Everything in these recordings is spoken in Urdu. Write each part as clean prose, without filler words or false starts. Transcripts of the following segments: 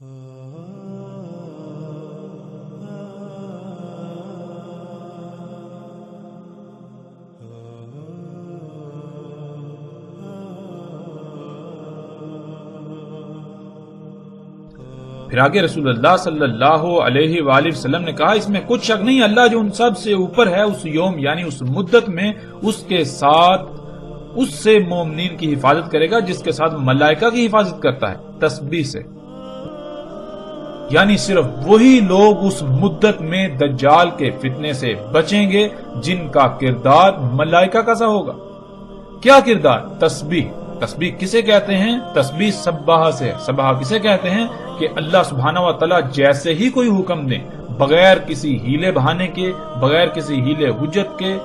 پھر آگے رسول اللہ صلی اللہ علیہ وآلہ وسلم نے کہا اس میں کچھ شک نہیں، اللہ جو ان سب سے اوپر ہے اس یوم یعنی اس مدت میں اس کے ساتھ اس سے مومنین کی حفاظت کرے گا جس کے ساتھ ملائکہ کی حفاظت کرتا ہے تسبیح سے، یعنی صرف وہی لوگ اس مدت میں دجال کے فتنے سے بچیں گے جن کا کردار ملائکہ کا سا ہوگا۔ کیا کردار؟ تسبیح۔ تسبیح کسے کہتے ہیں؟ تسبیح سباہ سے۔ سباہ کسے کہتے ہیں؟ کہ اللہ سبحانہ و تعالی جیسے ہی کوئی حکم دیں بغیر کسی ہیلے بہانے کے، بغیر کسی ہیلے حجت کے،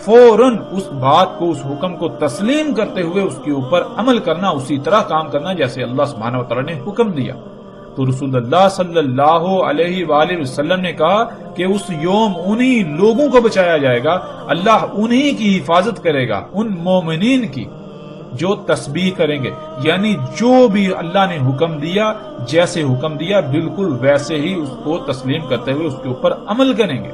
فوراً اس بات کو، اس حکم کو تسلیم کرتے ہوئے اس کے اوپر عمل کرنا، اسی طرح کام کرنا جیسے اللہ سبحانہ و تعالی نے حکم دیا۔ تو رسول اللہ صلی اللہ علیہ وآلہ وسلم نے کہا کہ اس یوم انہی لوگوں کو بچایا جائے گا، اللہ انہی کی حفاظت کرے گا، ان مومنین کی جو تسبیح کریں گے، یعنی جو بھی اللہ نے حکم دیا، جیسے حکم دیا بالکل ویسے ہی اس کو تسلیم کرتے ہوئے اس کے اوپر عمل کریں گے۔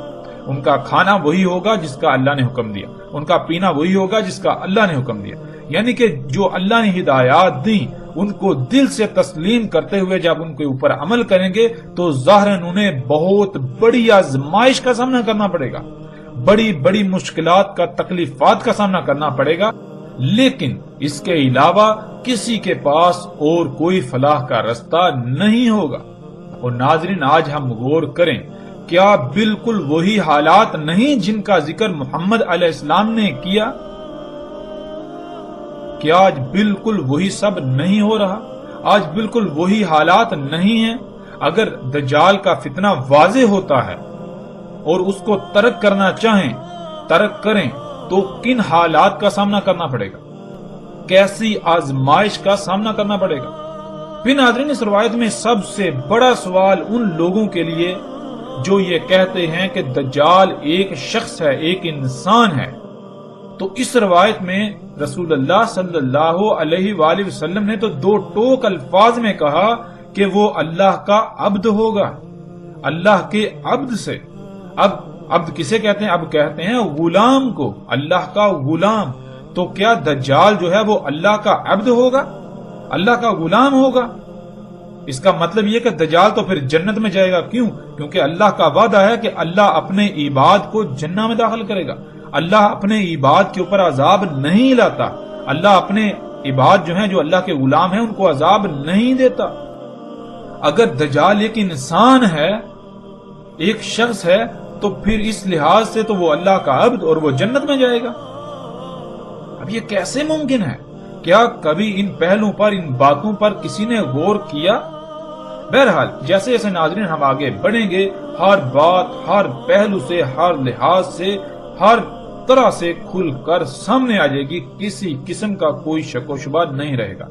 ان کا کھانا وہی ہوگا جس کا اللہ نے حکم دیا، ان کا پینا وہی ہوگا جس کا اللہ نے حکم دیا، یعنی کہ جو اللہ نے ہدایات دی ان کو دل سے تسلیم کرتے ہوئے جب ان کے اوپر عمل کریں گے تو ظاہراً انہیں بہت بڑی آزمائش کا سامنا کرنا پڑے گا، بڑی بڑی مشکلات کا، تکلیفات کا سامنا کرنا پڑے گا، لیکن اس کے علاوہ کسی کے پاس اور کوئی فلاح کا رستہ نہیں ہوگا۔ اور ناظرین آج ہم غور کریں، کیا بالکل وہی حالات نہیں جن کا ذکر محمد علیہ السلام نے کیا؟ کیا آج بالکل وہی سب نہیں ہو رہا؟ آج بالکل وہی حالات نہیں ہیں؟ اگر دجال کا فتنہ واضح ہوتا ہے اور اس کو ترک کرنا چاہیں، ترک کریں تو کن حالات کا سامنا کرنا پڑے گا، کیسی آزمائش کا سامنا کرنا پڑے گا۔ پھر ناظرین اس روایت میں سب سے بڑا سوال ان لوگوں کے لیے جو یہ کہتے ہیں کہ دجال ایک شخص ہے، ایک انسان ہے، تو اس روایت میں رسول اللہ صلی اللہ علیہ وآلہ وسلم نے تو دو ٹوک الفاظ میں کہا کہ وہ اللہ کا عبد ہوگا، اللہ کے عبد سے۔ اب عبد کسے کہتے ہیں؟ اب کہتے ہیں غلام کو، اللہ کا غلام۔ تو کیا دجال جو ہے وہ اللہ کا عبد ہوگا، اللہ کا غلام ہوگا؟ اس کا مطلب یہ کہ دجال تو پھر جنت میں جائے گا۔ کیوں؟ کیونکہ اللہ کا وعدہ ہے کہ اللہ اپنے عباد کو جنت میں داخل کرے گا، اللہ اپنے عباد کے اوپر عذاب نہیں لاتا، اللہ اپنے عباد جو ہیں، جو اللہ کے غلام ہیں، ان کو عذاب نہیں دیتا۔ اگر دجال ایک انسان ہے، ایک شخص ہے، تو پھر اس لحاظ سے تو وہ اللہ کا عبد اور وہ جنت میں جائے گا۔ اب یہ کیسے ممکن ہے؟ کیا کبھی ان پہلوؤں پر، ان باتوں پر کسی نے غور کیا؟ بہرحال جیسے جیسے ناظرین ہم آگے بڑھیں گے، ہر بات، ہر پہلو سے، ہر لحاظ سے، ہر طرح سے کھل کر سامنے آ جائے گی، کسی قسم کا کوئی شک و شبہ نہیں رہے گا۔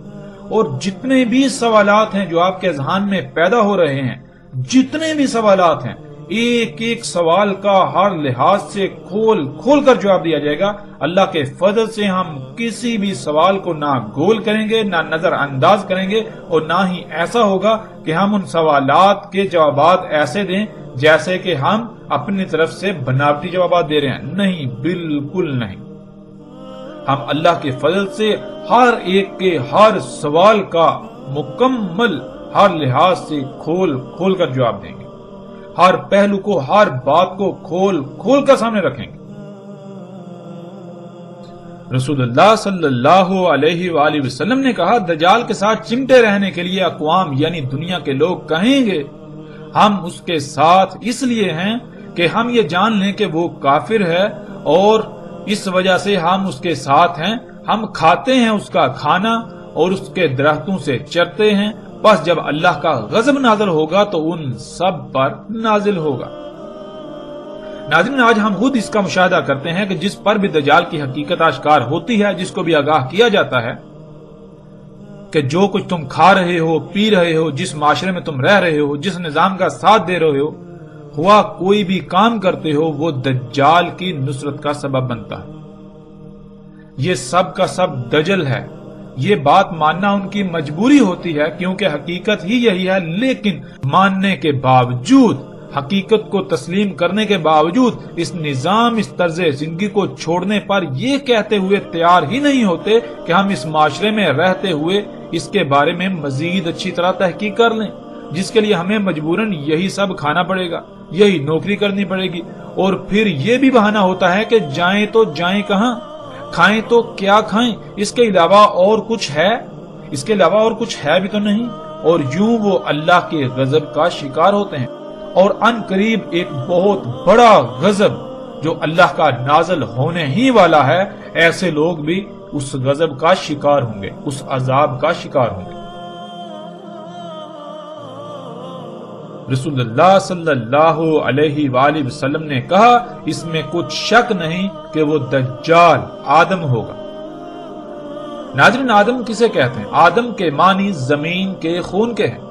اور جتنے بھی سوالات ہیں جو آپ کے ذہن میں پیدا ہو رہے ہیں، جتنے بھی سوالات ہیں، ایک ایک سوال کا ہر لحاظ سے کھول کھول کر جواب دیا جائے گا۔ اللہ کے فضل سے ہم کسی بھی سوال کو نہ گول کریں گے، نہ نظر انداز کریں گے، اور نہ ہی ایسا ہوگا کہ ہم ان سوالات کے جوابات ایسے دیں جیسے کہ ہم اپنی طرف سے بناوٹی جوابات دے رہے ہیں۔ نہیں، بالکل نہیں۔ ہم اللہ کے فضل سے ہر ایک کے ہر سوال کا مکمل ہر لحاظ سے کھول کھول کر جواب دیں گے، ہر پہلو کو، ہر بات کو کھول کھول کر سامنے رکھیں گے۔ رسول اللہ صلی اللہ علیہ وآلہ وسلم نے کہا دجال کے ساتھ چمٹے رہنے کے لیے اقوام یعنی دنیا کے لوگ کہیں گے ہم اس کے ساتھ اس لیے ہیں کہ ہم یہ جان لیں کہ وہ کافر ہے اور اس وجہ سے ہم اس کے ساتھ ہیں، ہم کھاتے ہیں اس کا کھانا اور اس کے درختوں سے چرتے ہیں، پس جب اللہ کا غضب نازل ہوگا تو ان سب پر نازل ہوگا۔ ناظرین آج ہم خود اس کا مشاہدہ کرتے ہیں کہ جس پر بھی دجال کی حقیقت آشکار ہوتی ہے، جس کو بھی آگاہ کیا جاتا ہے کہ جو کچھ تم کھا رہے ہو، پی رہے ہو، جس معاشرے میں تم رہ رہے ہو، جس نظام کا ساتھ دے رہے ہو، ہوا کوئی بھی کام کرتے ہو، وہ دجال کی نصرت کا سبب بنتا ہے۔ یہ سب کا سب دجل ہے، یہ بات ماننا ان کی مجبوری ہوتی ہے کیونکہ حقیقت ہی یہی ہے، لیکن ماننے کے باوجود، حقیقت کو تسلیم کرنے کے باوجود اس نظام، اس طرز زندگی کو چھوڑنے پر یہ کہتے ہوئے تیار ہی نہیں ہوتے کہ ہم اس معاشرے میں رہتے ہوئے اس کے بارے میں مزید اچھی طرح تحقیق کر لیں، جس کے لیے ہمیں مجبوراً یہی سب کھانا پڑے گا، یہی نوکری کرنی پڑے گی، اور پھر یہ بھی بہانہ ہوتا ہے کہ جائیں تو جائیں کہاں، کھائیں تو کیا کھائیں، اس کے علاوہ اور کچھ ہے؟ اس کے علاوہ اور کچھ ہے بھی تو نہیں، اور یوں وہ اللہ کے غضب کا شکار ہوتے ہیں، اور ان قریب ایک بہت بڑا غضب جو اللہ کا نازل ہونے ہی والا ہے، ایسے لوگ بھی اس غضب کا شکار ہوں گے، اس عذاب کا شکار ہوں گے۔ رسول اللہ صلی اللہ علیہ وآلہ وسلم نے کہا، اس میں کچھ شک نہیں کہ وہ دجال آدم ہوگا۔ ناظرین، آدم کسے کہتے ہیں؟ آدم کے معنی زمین کے خون کے ہیں۔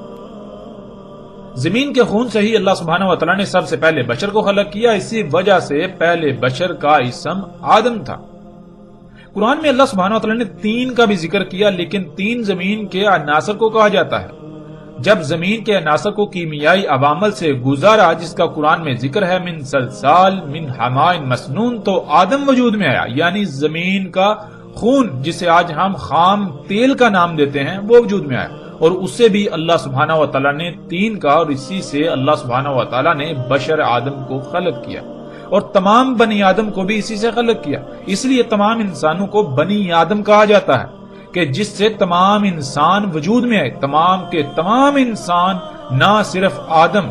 زمین کے خون سے ہی اللہ سبحانہ وتعالی نے سب سے پہلے بشر کو خلق کیا، اسی وجہ سے پہلے بشر کا اسم آدم تھا۔ قرآن میں اللہ سبحانہ وتعالی نے تین کا بھی ذکر کیا، لیکن تین زمین کے عناصر کو کہا جاتا ہے۔ جب زمین کے عناصر کو کیمیائی عوامل سے گزارا، جس کا قرآن میں ذکر ہے، من سلسال من حمائن مسنون، تو آدم وجود میں آیا، یعنی زمین کا خون جسے آج ہم خام تیل کا نام دیتے ہیں، وہ وجود میں آیا، اور اسے بھی اللہ سبحانہ وتعالی نے تین کا، اور اسی سے اللہ سبحانہ وتعالی نے بشر آدم کو خلق کیا، اور تمام بنی آدم کو بھی اسی سے خلق کیا۔ اس لیے تمام انسانوں کو بنی آدم کہا جاتا ہے کہ جس سے تمام انسان وجود میں آئے۔ تمام کے تمام انسان نہ صرف آدم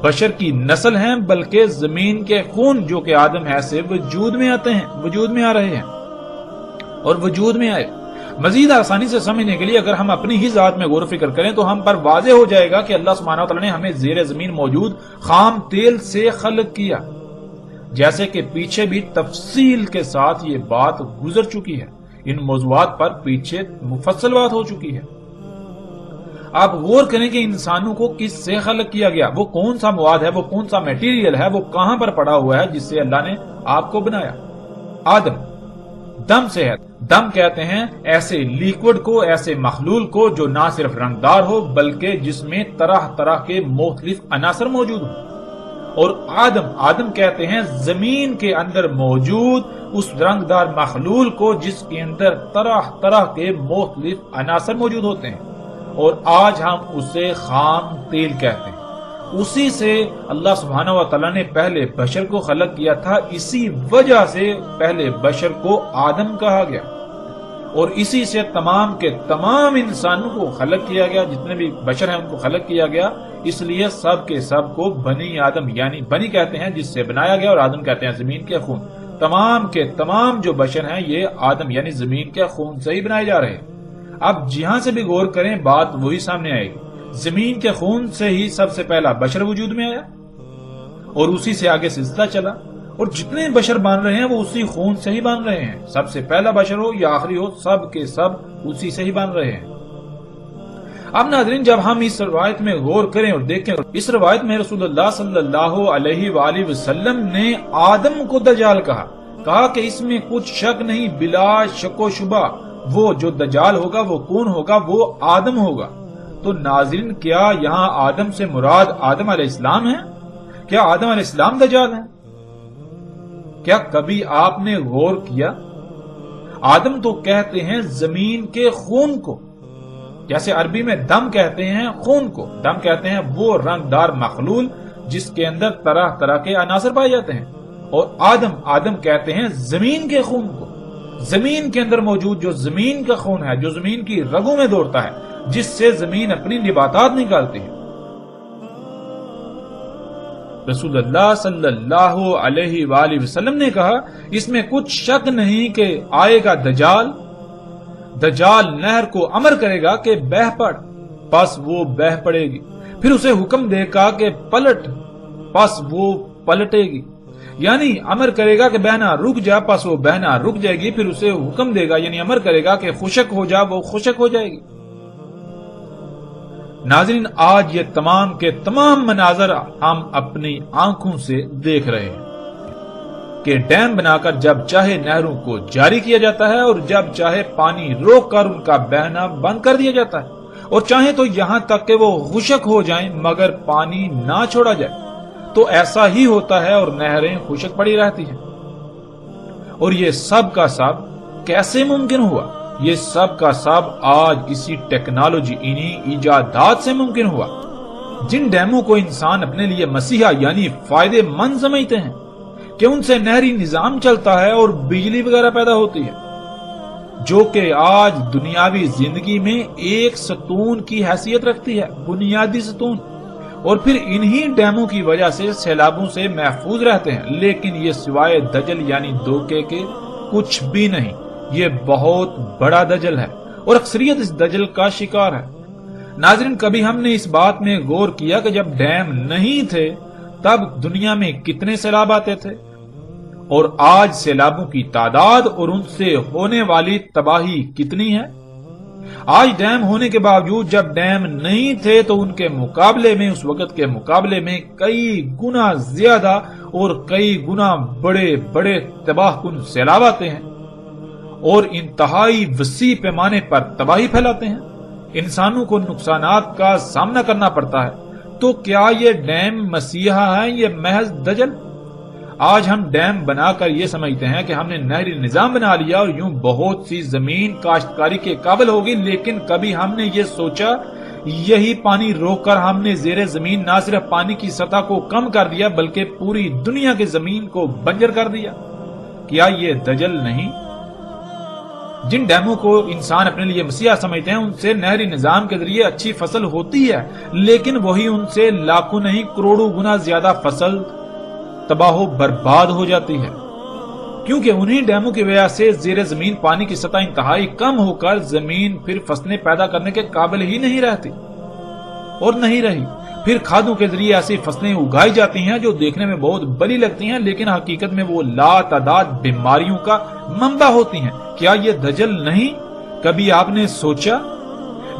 بشر کی نسل ہیں، بلکہ زمین کے خون جو کہ آدم ہے سے وجود میں آتے ہیں، وجود میں آ رہے ہیں اور وجود میں آئے۔ مزید آسانی سے سمجھنے کے لیے اگر ہم اپنی ہی ذات میں غور و فکر کریں تو ہم پر واضح ہو جائے گا کہ اللہ سبحانہ وتعالی نے ہمیں زیر زمین موجود خام تیل سے خلق کیا، جیسے کہ پیچھے بھی تفصیل کے ساتھ یہ بات گزر چکی ہے، ان موضوعات پر پیچھے مفصل بات ہو چکی ہے۔ آپ غور کریں کہ انسانوں کو کس سے خلق کیا گیا، وہ کون سا مواد ہے، وہ کون سا میٹیریل ہے، وہ کہاں پر پڑا ہوا ہے جس سے اللہ نے آپ کو بنایا۔ آدم دم سے ہے۔ دم کہتے ہیں ایسے لیکوڈ کو، ایسے مخلول کو جو نہ صرف رنگدار ہو بلکہ جس میں طرح طرح کے مختلف عناصر موجود ہوں۔ اور آدم کہتے ہیں زمین کے اندر موجود اس رنگدار مخلول کو جس کے اندر طرح طرح کے مختلف عناصر موجود ہوتے ہیں، اور آج ہم اسے خام تیل کہتے ہیں۔ اسی سے اللہ سبحانہ وتعالی نے پہلے بشر کو خلق کیا تھا، اسی وجہ سے پہلے بشر کو آدم کہا گیا، اور اسی سے تمام کے تمام انسانوں کو خلق کیا گیا، جتنے بھی بشر ہیں ان کو خلق کیا گیا۔ اس لیے سب کے سب کو بنی آدم، یعنی بنی کہتے ہیں جس سے بنایا گیا، اور آدم کہتے ہیں زمین کے خون۔ تمام کے تمام جو بشر ہیں یہ آدم یعنی زمین کے خون سے ہی بنائے جا رہے ہیں۔ اب جہاں سے بھی غور کریں بات وہی سامنے آئے گی، زمین کے خون سے ہی سب سے پہلا بشر وجود میں آیا، اور اسی سے آگے سلسلہ چلا، اور جتنے بشر بن رہے ہیں وہ اسی خون سے ہی بن رہے ہیں، سب سے پہلا بشر ہو یا آخری ہو، سب کے سب اسی سے ہی بن رہے ہیں۔ اب ناظرین، جب ہم اس روایت میں غور کریں اور دیکھیں، اس روایت میں رسول اللہ صلی اللہ علیہ وآلہ وسلم نے آدم کو دجال کہا کہ اس میں کچھ شک نہیں، بلا شک و شبہ وہ جو دجال ہوگا وہ کون ہوگا؟ وہ آدم ہوگا۔ تو ناظرین، کیا یہاں آدم سے مراد آدم علیہ السلام ہے؟ کیا آدم علیہ السلام دجال ہیں؟ کیا کبھی آپ نے غور کیا؟ آدم تو کہتے ہیں زمین کے خون کو، جیسے عربی میں دم کہتے ہیں خون کو، دم کہتے ہیں وہ رنگدار مخلول جس کے اندر طرح طرح کے عناصر پائے جاتے ہیں، اور آدم کہتے ہیں زمین کے خون کو، زمین کے اندر موجود جو زمین کا خون ہے، جو زمین کی رگوں میں دوڑتا ہے، جس سے زمین اپنی نباتات نکالتی ہے۔ رسول اللہ صلی اللہ علیہ وآلہ وسلم نے کہا اس میں کچھ شک نہیں کہ آئے گا دجال نہر کو امر کرے گا کہ بہہ پڑ، پس وہ بہہ پڑے گی، پھر اسے حکم دے گا کہ پلٹ، پس وہ پلٹے گی، یعنی امر کرے گا کہ بہنا رک جا، پس وہ بہنا رک جائے گی، پھر اسے حکم دے گا یعنی امر کرے گا کہ خشک ہو جا، وہ خشک ہو جائے گی۔ ناظرین، آج یہ تمام کے تمام مناظر ہم اپنی آنکھوں سے دیکھ رہے ہیں۔ کہ ڈیم بنا کر جب چاہے نہروں کو جاری کیا جاتا ہے اور جب چاہے پانی روک کر ان کا بہنا بند کر دیا جاتا ہے، اور چاہے تو یہاں تک کہ وہ خشک ہو جائیں مگر پانی نہ چھوڑا جائے۔ تو ایسا ہی ہوتا ہے اور نہریں خشک پڑی رہتی ہیں۔ اور یہ سب کا سب کیسے ممکن ہوا؟ یہ سب کا سب آج اسی ٹیکنالوجی، انہی ایجادات سے ممکن ہوا۔ جن ڈیموں کو انسان اپنے لیے مسیحا یعنی فائدے مند سمجھتے ہیں کہ ان سے نہری نظام چلتا ہے اور بجلی وغیرہ پیدا ہوتی ہے، جو کہ آج دنیاوی زندگی میں ایک ستون کی حیثیت رکھتی ہے، بنیادی ستون، اور پھر انہی ڈیموں کی وجہ سے سیلابوں سے محفوظ رہتے ہیں، لیکن یہ سوائے دجل یعنی دھوکے کے کچھ بھی نہیں۔ یہ بہت بڑا دجل ہے اور اکثریت اس دجل کا شکار ہے۔ ناظرین، کبھی ہم نے اس بات میں غور کیا کہ جب ڈیم نہیں تھے تب دنیا میں کتنے سیلاب آتے تھے، اور آج سیلابوں کی تعداد اور ان سے ہونے والی تباہی کتنی ہے؟ آج ڈیم ہونے کے باوجود جب ڈیم نہیں تھے تو ان کے مقابلے میں، اس وقت کے مقابلے میں کئی گنا زیادہ اور کئی گنا بڑے بڑے تباہ کن سیلاب آتے ہیں اور انتہائی وسیع پیمانے پر تباہی پھیلاتے ہیں، انسانوں کو نقصانات کا سامنا کرنا پڑتا ہے۔ تو کیا یہ ڈیم مسیحا ہے، یہ محض دجل؟ آج ہم ڈیم بنا کر یہ سمجھتے ہیں کہ ہم نے نہری نظام بنا لیا اور یوں بہت سی زمین کاشتکاری کے قابل ہوگی، لیکن کبھی ہم نے یہ سوچا یہی پانی روک کر ہم نے زیر زمین نہ صرف پانی کی سطح کو کم کر دیا بلکہ پوری دنیا کی زمین کو بنجر کر دیا؟ کیا یہ دجل نہیں؟ جن ڈیموں کو انسان اپنے لیے مسیحا سمجھتے ہیں ان سے نہری نظام کے ذریعے اچھی فصل ہوتی ہے، لیکن وہی ان سے لاکھوں نہیں کروڑوں گنا زیادہ فصل تباہ و برباد ہو جاتی ہے، کیونکہ انہی ڈیموں کی وجہ سے زیر زمین پانی کی سطح انتہائی کم ہو کر زمین پھر فصلیں پیدا کرنے کے قابل ہی نہیں رہتی اور نہیں رہی۔ پھر کھادوں کے ذریعے ایسی فصلیں اگائی جاتی ہیں جو دیکھنے میں بہت بڑی لگتی ہیں لیکن حقیقت میں وہ لا تعداد بیماریوں کا منبع ہوتی ہیں۔ کیا یہ دجل نہیں؟ کبھی آپ نے سوچا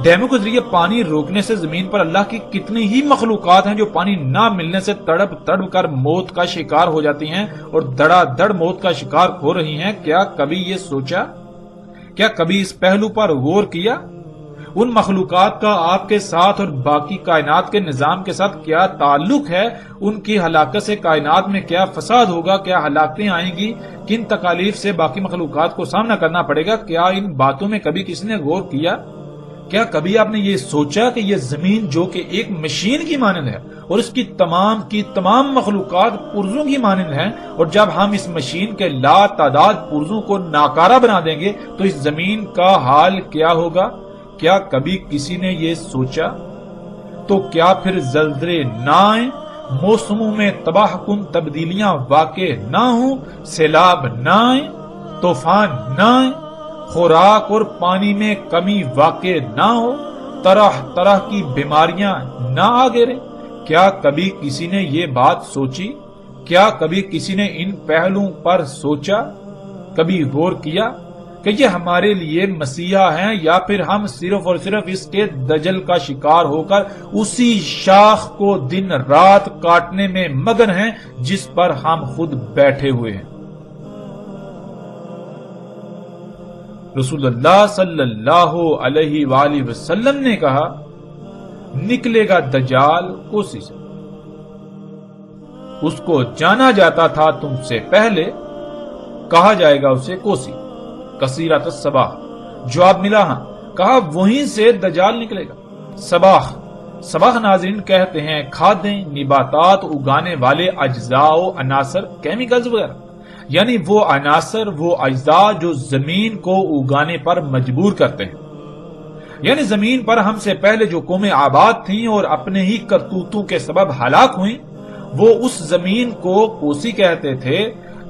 ڈیموں کے ذریعے پانی روکنے سے زمین پر اللہ کی کتنی ہی مخلوقات ہیں جو پانی نہ ملنے سے تڑپ تڑپ کر موت کا شکار ہو جاتی ہیں اور دڑا دڑ موت کا شکار ہو رہی ہیں؟ کیا کبھی یہ سوچا؟ کیا کبھی اس پہلو پر غور کیا؟ ان مخلوقات کا آپ کے ساتھ اور باقی کائنات کے نظام کے ساتھ کیا تعلق ہے؟ ان کی ہلاکت سے کائنات میں کیا فساد ہوگا؟ کیا ہلاکتیں آئیں گی؟ کن تکالیف سے باقی مخلوقات کو سامنا کرنا پڑے گا؟ کیا ان باتوں میں کبھی کسی نے غور کیا؟ کیا کبھی آپ نے یہ سوچا کہ یہ زمین جو کہ ایک مشین کی مانند ہے اور اس کی تمام مخلوقات پرزوں کی مانند ہیں، اور جب ہم اس مشین کے لا تعداد پرزوں کو ناکارہ بنا دیں گے تو اس زمین کا حال کیا ہوگا؟ کیا کبھی کسی نے یہ سوچا؟ تو کیا پھر زلزلے نہ آئیں، موسموں میں تباہ کن تبدیلیاں واقع نہ ہوں، سیلاب نہ آئیں، طوفان نہ آئیں، خوراک اور پانی میں کمی واقع نہ ہو، طرح طرح کی بیماریاں نہ آ گریں؟ کیا کبھی کسی نے یہ بات سوچی؟ کیا کبھی کسی نے ان پہلوؤں پر سوچا؟ کبھی غور کیا کہ یہ ہمارے لیے مسیحا ہیں یا پھر ہم صرف اور صرف اس کے دجل کا شکار ہو کر اسی شاخ کو دن رات کاٹنے میں مگن ہیں جس پر ہم خود بیٹھے ہوئے ہیں؟ رسول اللہ صلی اللہ علیہ وآلہ وسلم نے کہا، نکلے گا دجال کوسی سے، اس کو جانا جاتا تھا تم سے پہلے، کہا جائے گا اسے کوسی، کثیرۃ الصباح۔ جواب ملا ہاں، کہا وہیں سے دجال نکلے گا۔ صباح ناظرین کہتے ہیں کھادیں، نباتات اگانے والے اجزاء و عناصر، کیمیکلز وغیرہ، یعنی وہ عناصر، وہ اجزاء جو زمین کو اگانے پر مجبور کرتے ہیں۔ یعنی زمین پر ہم سے پہلے جو قومیں آباد تھیں اور اپنے ہی کرتوتوں کے سبب ہلاک ہوئیں، وہ اس زمین کو کوسی کہتے تھے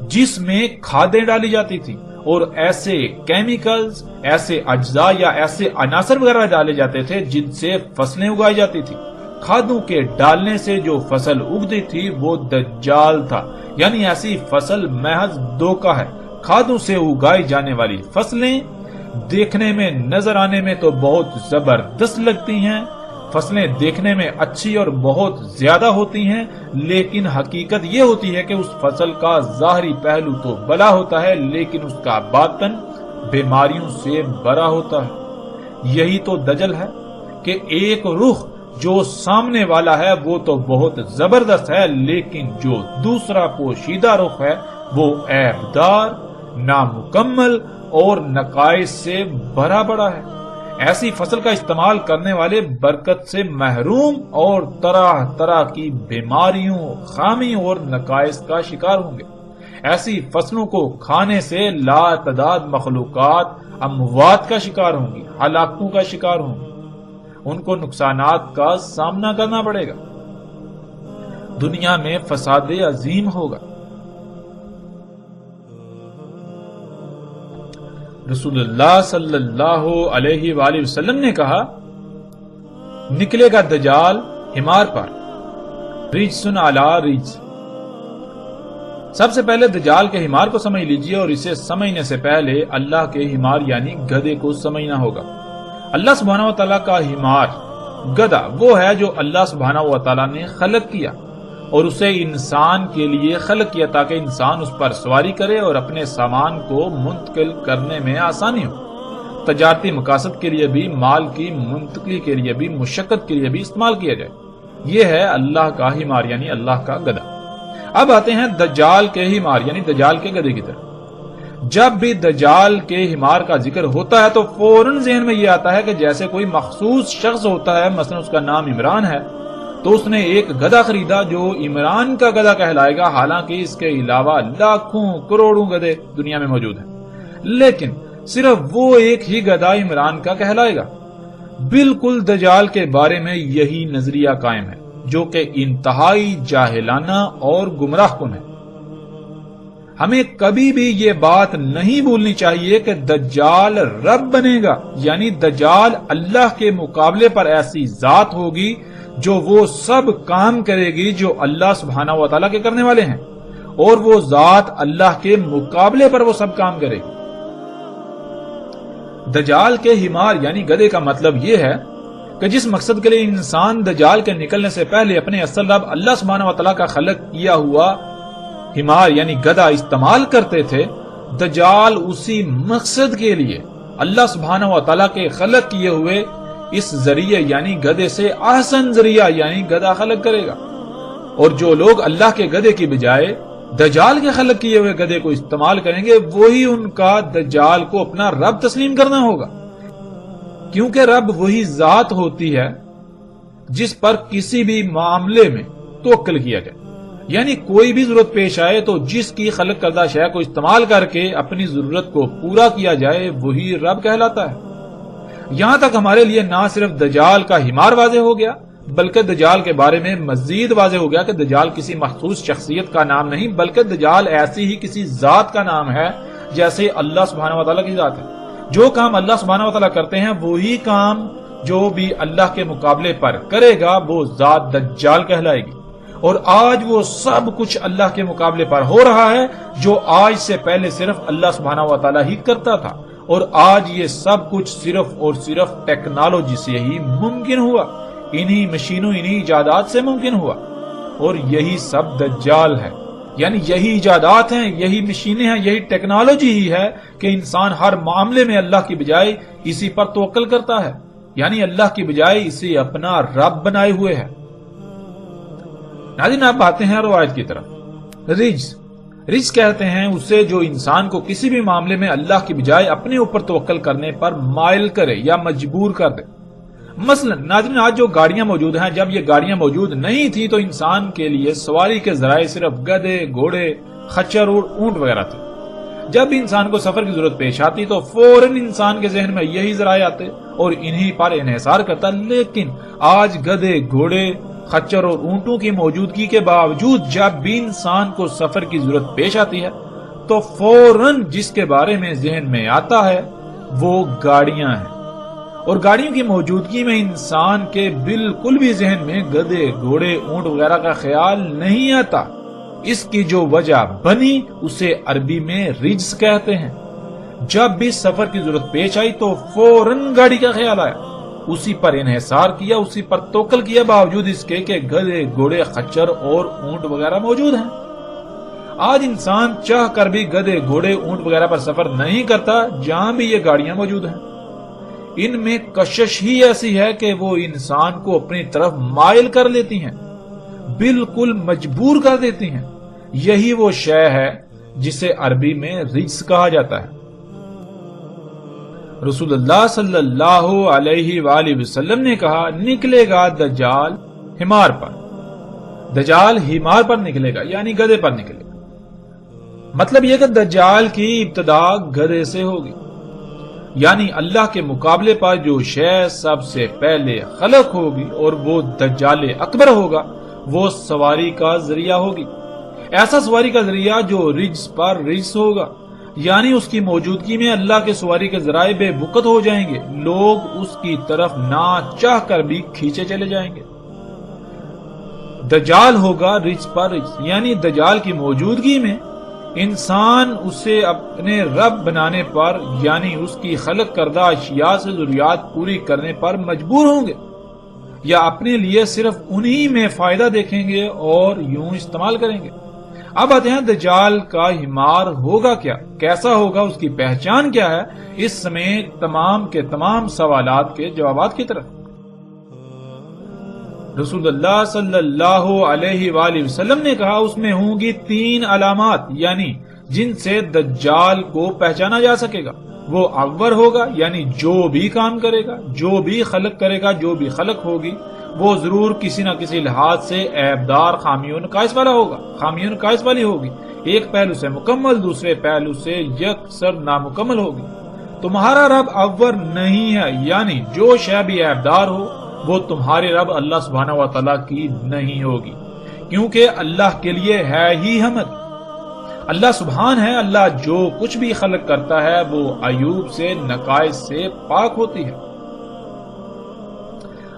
جس میں کھادیں ڈالی جاتی تھی اور ایسے کیمیکلز، ایسے اجزاء یا ایسے عناصر وغیرہ ڈالے جاتے تھے جن سے فصلیں اگائی جاتی تھی۔ کھادوں کے ڈالنے سے جو فصل اگتی تھی وہ دجال تھا، یعنی ایسی فصل محض دھوکہ ہے۔ کھادوں سے اگائی جانے والی فصلیں دیکھنے میں، نظر آنے میں تو بہت زبردست لگتی ہیں، فصلیں دیکھنے میں اچھی اور بہت زیادہ ہوتی ہیں، لیکن حقیقت یہ ہوتی ہے کہ اس فصل کا ظاہری پہلو تو بھلا ہوتا ہے لیکن اس کا باطن بیماریوں سے بھرا ہوتا ہے۔ یہی تو دجل ہے کہ ایک رخ جو سامنے والا ہے وہ تو بہت زبردست ہے، لیکن جو دوسرا پوشیدہ رخ ہے وہ عیبدار، نامکمل اور نقائص سے بھرا پڑا ہے۔ ایسی فصل کا استعمال کرنے والے برکت سے محروم اور طرح طرح کی بیماریوں، خامی اور نقائص کا شکار ہوں گے۔ ایسی فصلوں کو کھانے سے لا تعداد مخلوقات اموات کا شکار ہوں گی، ہلاکتوں کا شکار ہوں گی، ان کو نقصانات کا سامنا کرنا پڑے گا، دنیا میں فساد عظیم ہوگا۔ رسول اللہ صلی اللہ علیہ وآلہ وسلم نے کہا، نکلے گا دجال حمار پر، رجسن علی رجس۔ سب سے پہلے دجال کے حمار کو سمجھ لیجئے، اور اسے سمجھنے سے پہلے اللہ کے حمار یعنی گدھے کو سمجھنا ہوگا۔ اللہ سبحانہ وتعالی کا حمار، گدھا، وہ ہے جو اللہ سبحانہ وتعالی نے خلق کیا اور اسے انسان کے لیے خلق کیا تاکہ انسان اس پر سواری کرے اور اپنے سامان کو منتقل کرنے میں آسانی ہو، تجارتی مقاصد کے لیے بھی، مال کی منتقلی کے لیے بھی، مشقت کے لیے بھی استعمال کیا جائے۔ یہ ہے اللہ کا حمار یعنی اللہ کا گدھا۔ اب آتے ہیں دجال کے حمار یعنی دجال کے گدھے کی طرف۔ جب بھی دجال کے حمار کا ذکر ہوتا ہے تو فوراً ذہن میں یہ آتا ہے کہ جیسے کوئی مخصوص شخص ہوتا ہے، مثلا اس کا نام عمران ہے تو اس نے ایک گدھا خریدا جو عمران کا گدھا کہلائے گا، حالانکہ اس کے علاوہ لاکھوں کروڑوں گدھے دنیا میں موجود ہیں، لیکن صرف وہ ایک ہی گدھا عمران کا کہلائے گا۔ بالکل دجال کے بارے میں یہی نظریہ قائم ہے جو کہ انتہائی جاہلانہ اور گمراہ کن ہے۔ ہمیں کبھی بھی یہ بات نہیں بھولنی چاہیے کہ دجال رب بنے گا، یعنی دجال اللہ کے مقابلے پر ایسی ذات ہوگی جو وہ سب کام کرے گی جو اللہ سبحانہ وتعالی کے کرنے والے ہیں، اور وہ ذات اللہ کے مقابلے پر وہ سب کام کرے گی۔ دجال کے حمار یعنی گدھے کا مطلب یہ ہے کہ جس مقصد کے لیے انسان دجال کے نکلنے سے پہلے اپنے اصل رب اللہ سبحانہ وتعالی کا خلق کیا ہوا حمار یعنی گدھا استعمال کرتے تھے، دجال اسی مقصد کے لیے اللہ سبحانہ وتعالی کے خلق کیے ہوئے اس ذریعے یعنی گدھے سے احسن ذریعہ یعنی گدھا خلق کرے گا، اور جو لوگ اللہ کے گدھے کی بجائے دجال کے خلق کیے ہوئے گدھے کو استعمال کریں گے وہی ان کا دجال کو اپنا رب تسلیم کرنا ہوگا، کیونکہ رب وہی ذات ہوتی ہے جس پر کسی بھی معاملے میں توکل کیا جائے، یعنی کوئی بھی ضرورت پیش آئے تو جس کی خلق کردہ شے کو استعمال کر کے اپنی ضرورت کو پورا کیا جائے وہی رب کہلاتا ہے۔ یہاں تک ہمارے لیے نہ صرف دجال کا حمار واضح ہو گیا بلکہ دجال کے بارے میں مزید واضح ہو گیا کہ دجال کسی مخصوص شخصیت کا نام نہیں بلکہ دجال ایسی ہی کسی ذات کا نام ہے جیسے اللہ سبحانہ وتعالی کی ذات ہے۔ جو کام اللہ سبحانہ وتعالی کرتے ہیں وہی کام جو بھی اللہ کے مقابلے پر کرے گا وہ ذات دجال کہلائے گی، اور آج وہ سب کچھ اللہ کے مقابلے پر ہو رہا ہے جو آج سے پہلے صرف اللہ سبحانہ وتعالی ہی کرتا تھا، اور آج یہ سب کچھ صرف اور صرف ٹیکنالوجی سے ہی ممکن ہوا، انہی مشینوں انہی ایجادات سے ممکن ہوا، اور یہی سب دجال ہے، یعنی یہی ایجادات ہیں، یہی مشینیں ہیں، یہی ٹیکنالوجی ہی ہے کہ انسان ہر معاملے میں اللہ کی بجائے اسی پر توکل کرتا ہے، یعنی اللہ کی بجائے اسے اپنا رب بنائے ہوئے ہے۔ ناظرین، آپ آتے ہیں روایت کی طرف۔ رجس کہتے ہیں اسے جو انسان کو کسی بھی معاملے میں اللہ کی بجائے اپنے اوپر توکل کرنے پر مائل کرے یا مجبور کر دے۔ مثلا ناظرین، آج جو گاڑیاں موجود ہیں، جب یہ گاڑیاں موجود نہیں تھی تو انسان کے لیے سواری کے ذرائع صرف گدھے، گھوڑے، خچر اور اونٹ وغیرہ تھے۔ جب بھی انسان کو سفر کی ضرورت پیش آتی تو فوراً انسان کے ذہن میں یہی ذرائع آتے اور انہی پر انحصار کرتا، لیکن آج گدھے، گھوڑے، خچر اور اونٹوں کی موجودگی کے باوجود جب بھی انسان کو سفر کی ضرورت پیش آتی ہے تو فوراً جس کے بارے میں ذہن میں آتا ہے وہ گاڑیاں ہیں، اور گاڑیوں کی موجودگی میں انسان کے بالکل بھی ذہن میں گدھے، گھوڑے، اونٹ وغیرہ کا خیال نہیں آتا۔ اس کی جو وجہ بنی اسے عربی میں رجس کہتے ہیں۔ جب بھی سفر کی ضرورت پیش آئی تو فوراً گاڑی کا خیال آیا، اسی پر انحصار کیا، اسی پر توکل کیا، باوجود اس کے کہ گدھے، گھوڑے، خچر اور اونٹ وغیرہ موجود ہیں۔ آج انسان چاہ کر بھی گدھے، گھوڑے، اونٹ وغیرہ پر سفر نہیں کرتا جہاں بھی یہ گاڑیاں موجود ہیں۔ ان میں کشش ہی ایسی ہے کہ وہ انسان کو اپنی طرف مائل کر لیتی ہیں، بالکل مجبور کر دیتی ہیں۔ یہی وہ شے ہے جسے عربی میں رجس کہا جاتا ہے۔ رسول اللہ صلی اللہ علیہ وآلہ وسلم نے کہا، نکلے گا دجال حمار پر، دجال حمار پر نکلے گا، یعنی گدھے پر نکلے گا۔ مطلب یہ کہ دجال کی ابتدا گدھے سے ہوگی، یعنی اللہ کے مقابلے پر جو شے سب سے پہلے خلق ہوگی اور وہ دجال اکبر ہوگا، وہ سواری کا ذریعہ ہوگی۔ ایسا سواری کا ذریعہ جو رجس پر رجس ہوگا، یعنی اس کی موجودگی میں اللہ کے سواری کے ذرائع بے وقت ہو جائیں گے، لوگ اس کی طرف نہ چاہ کر بھی کھینچے چلے جائیں گے۔ دجال ہوگا رجس پر رجس، یعنی دجال کی موجودگی میں انسان اسے اپنے رب بنانے پر، یعنی اس کی خلق کردہ اشیاء سے ضروریات پوری کرنے پر مجبور ہوں گے، یا اپنے لیے صرف انہی میں فائدہ دیکھیں گے اور یوں استعمال کریں گے۔ اب آتے ہیں دجال کا حمار ہوگا کیا، کیسا ہوگا، اس کی پہچان کیا ہے، اس سمیت تمام کے تمام سوالات کے جوابات کی طرف۔ رسول اللہ صلی اللہ علیہ وآلہ وسلم نے کہا، اس میں ہوں گی 3 علامات، یعنی جن سے دجال کو پہچانا جا سکے گا۔ وہ اول ہوگا، یعنی جو بھی کام کرے گا، جو بھی خلق کرے گا، جو بھی خلق ہوگی، وہ ضرور کسی نہ کسی لحاظ سے عیبدار، خامیوں نقائص والا ہوگا، خامیوں نقائص والی ہوگی۔ ایک پہلو سے مکمل، دوسرے پہلو سے یکسر نامکمل ہوگی۔ تمہارا رب اول نہیں ہے، یعنی جو شے بھی عیبدار ہو وہ تمہارے رب اللہ سبحانہ و تعالیٰ کی نہیں ہوگی، کیونکہ اللہ کے لیے ہے ہی حمد۔ اللہ سبحان ہے، اللہ جو کچھ بھی خلق کرتا ہے وہ عیوب سے، نقائص سے پاک ہوتی ہے۔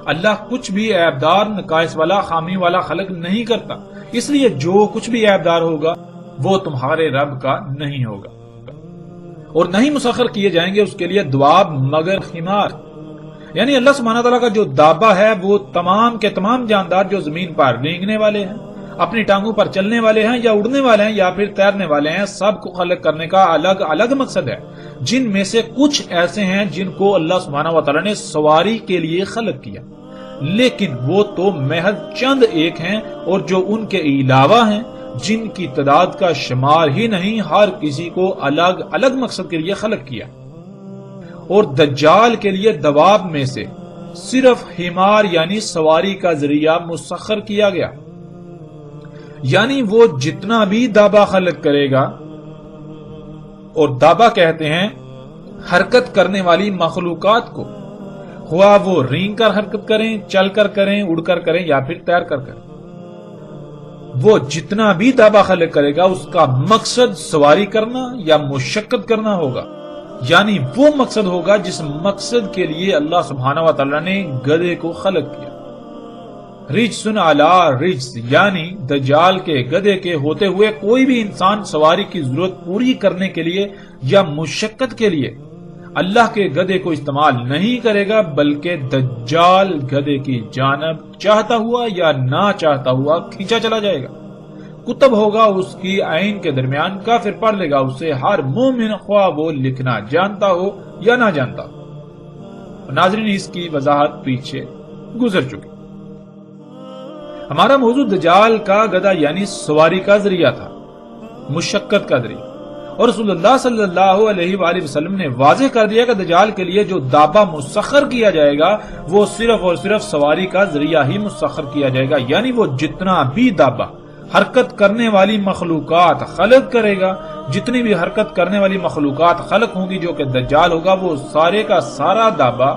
اللہ کچھ بھی عیبدار، نقائص والا، خامی والا خلق نہیں کرتا، اس لیے جو کچھ بھی عیبدار ہوگا وہ تمہارے رب کا نہیں ہوگا، اور نہیں مسخر کیے جائیں گے اس کے لیے دواب مگر حمار، یعنی اللہ سبحانہ تعالیٰ کا جو دابہ ہے وہ تمام کے تمام جاندار جو زمین پر رینگنے والے ہیں، اپنی ٹانگوں پر چلنے والے ہیں، یا اڑنے والے ہیں، یا پھر تیرنے والے ہیں، سب کو خلق کرنے کا الگ الگ مقصد ہے، جن میں سے کچھ ایسے ہیں جن کو اللہ سبحانہ و تعالیٰ نے سواری کے لیے خلق کیا، لیکن وہ تو محض چند ایک ہیں، اور جو ان کے علاوہ ہیں جن کی تعداد کا شمار ہی نہیں، ہر کسی کو الگ الگ مقصد کے لیے خلق کیا۔ اور دجال کے لیے دواب میں سے صرف حمار یعنی سواری کا ذریعہ مسخر کیا گیا، یعنی وہ جتنا بھی دابہ خلق کرے گا، اور دابہ کہتے ہیں حرکت کرنے والی مخلوقات کو، خواہ وہ رینگ کر حرکت کریں، چل کر کریں، اڑ کر کریں، یا پھر تیر کر کریں، وہ جتنا بھی دابہ خلق کرے گا اس کا مقصد سواری کرنا یا مشقت کرنا ہوگا، یعنی وہ مقصد ہوگا جس مقصد کے لیے اللہ سبحانہ و تعالیٰ نے گدھے کو خلق کیا۔ رجسن علی رجس، یعنی دجال کے گدھے کے ہوتے ہوئے کوئی بھی انسان سواری کی ضرورت پوری کرنے کے لیے یا مشقت کے لیے اللہ کے گدھے کو استعمال نہیں کرے گا، بلکہ دجال گدھے کی جانب چاہتا ہوا یا نہ چاہتا ہوا کھینچا چلا جائے گا۔ کتب ہوگا اس کی عین کے درمیان، کافر پڑھ لے گا اسے، ہر مومن خواہ وہ لکھنا جانتا ہو یا نہ جانتا ہو۔ ناظرین، اس کی وضاحت پیچھے گزر چکی۔ ہمارا موضوع دجال کا گدھا یعنی سواری کا ذریعہ تھا، مشقت کا ذریعہ، اور رسول اللہ صلی اللہ علیہ وآلہ وسلم نے واضح کر دیا کہ دجال کے لیے جو دابہ مسخر کیا جائے گا وہ صرف اور صرف سواری کا ذریعہ ہی مسخر کیا جائے گا، یعنی وہ جتنا بھی دابہ حرکت کرنے والی مخلوقات خلق کرے گا، جتنی بھی حرکت کرنے والی مخلوقات خلق ہوں گی جو کہ دجال ہوگا، وہ سارے کا سارا دابہ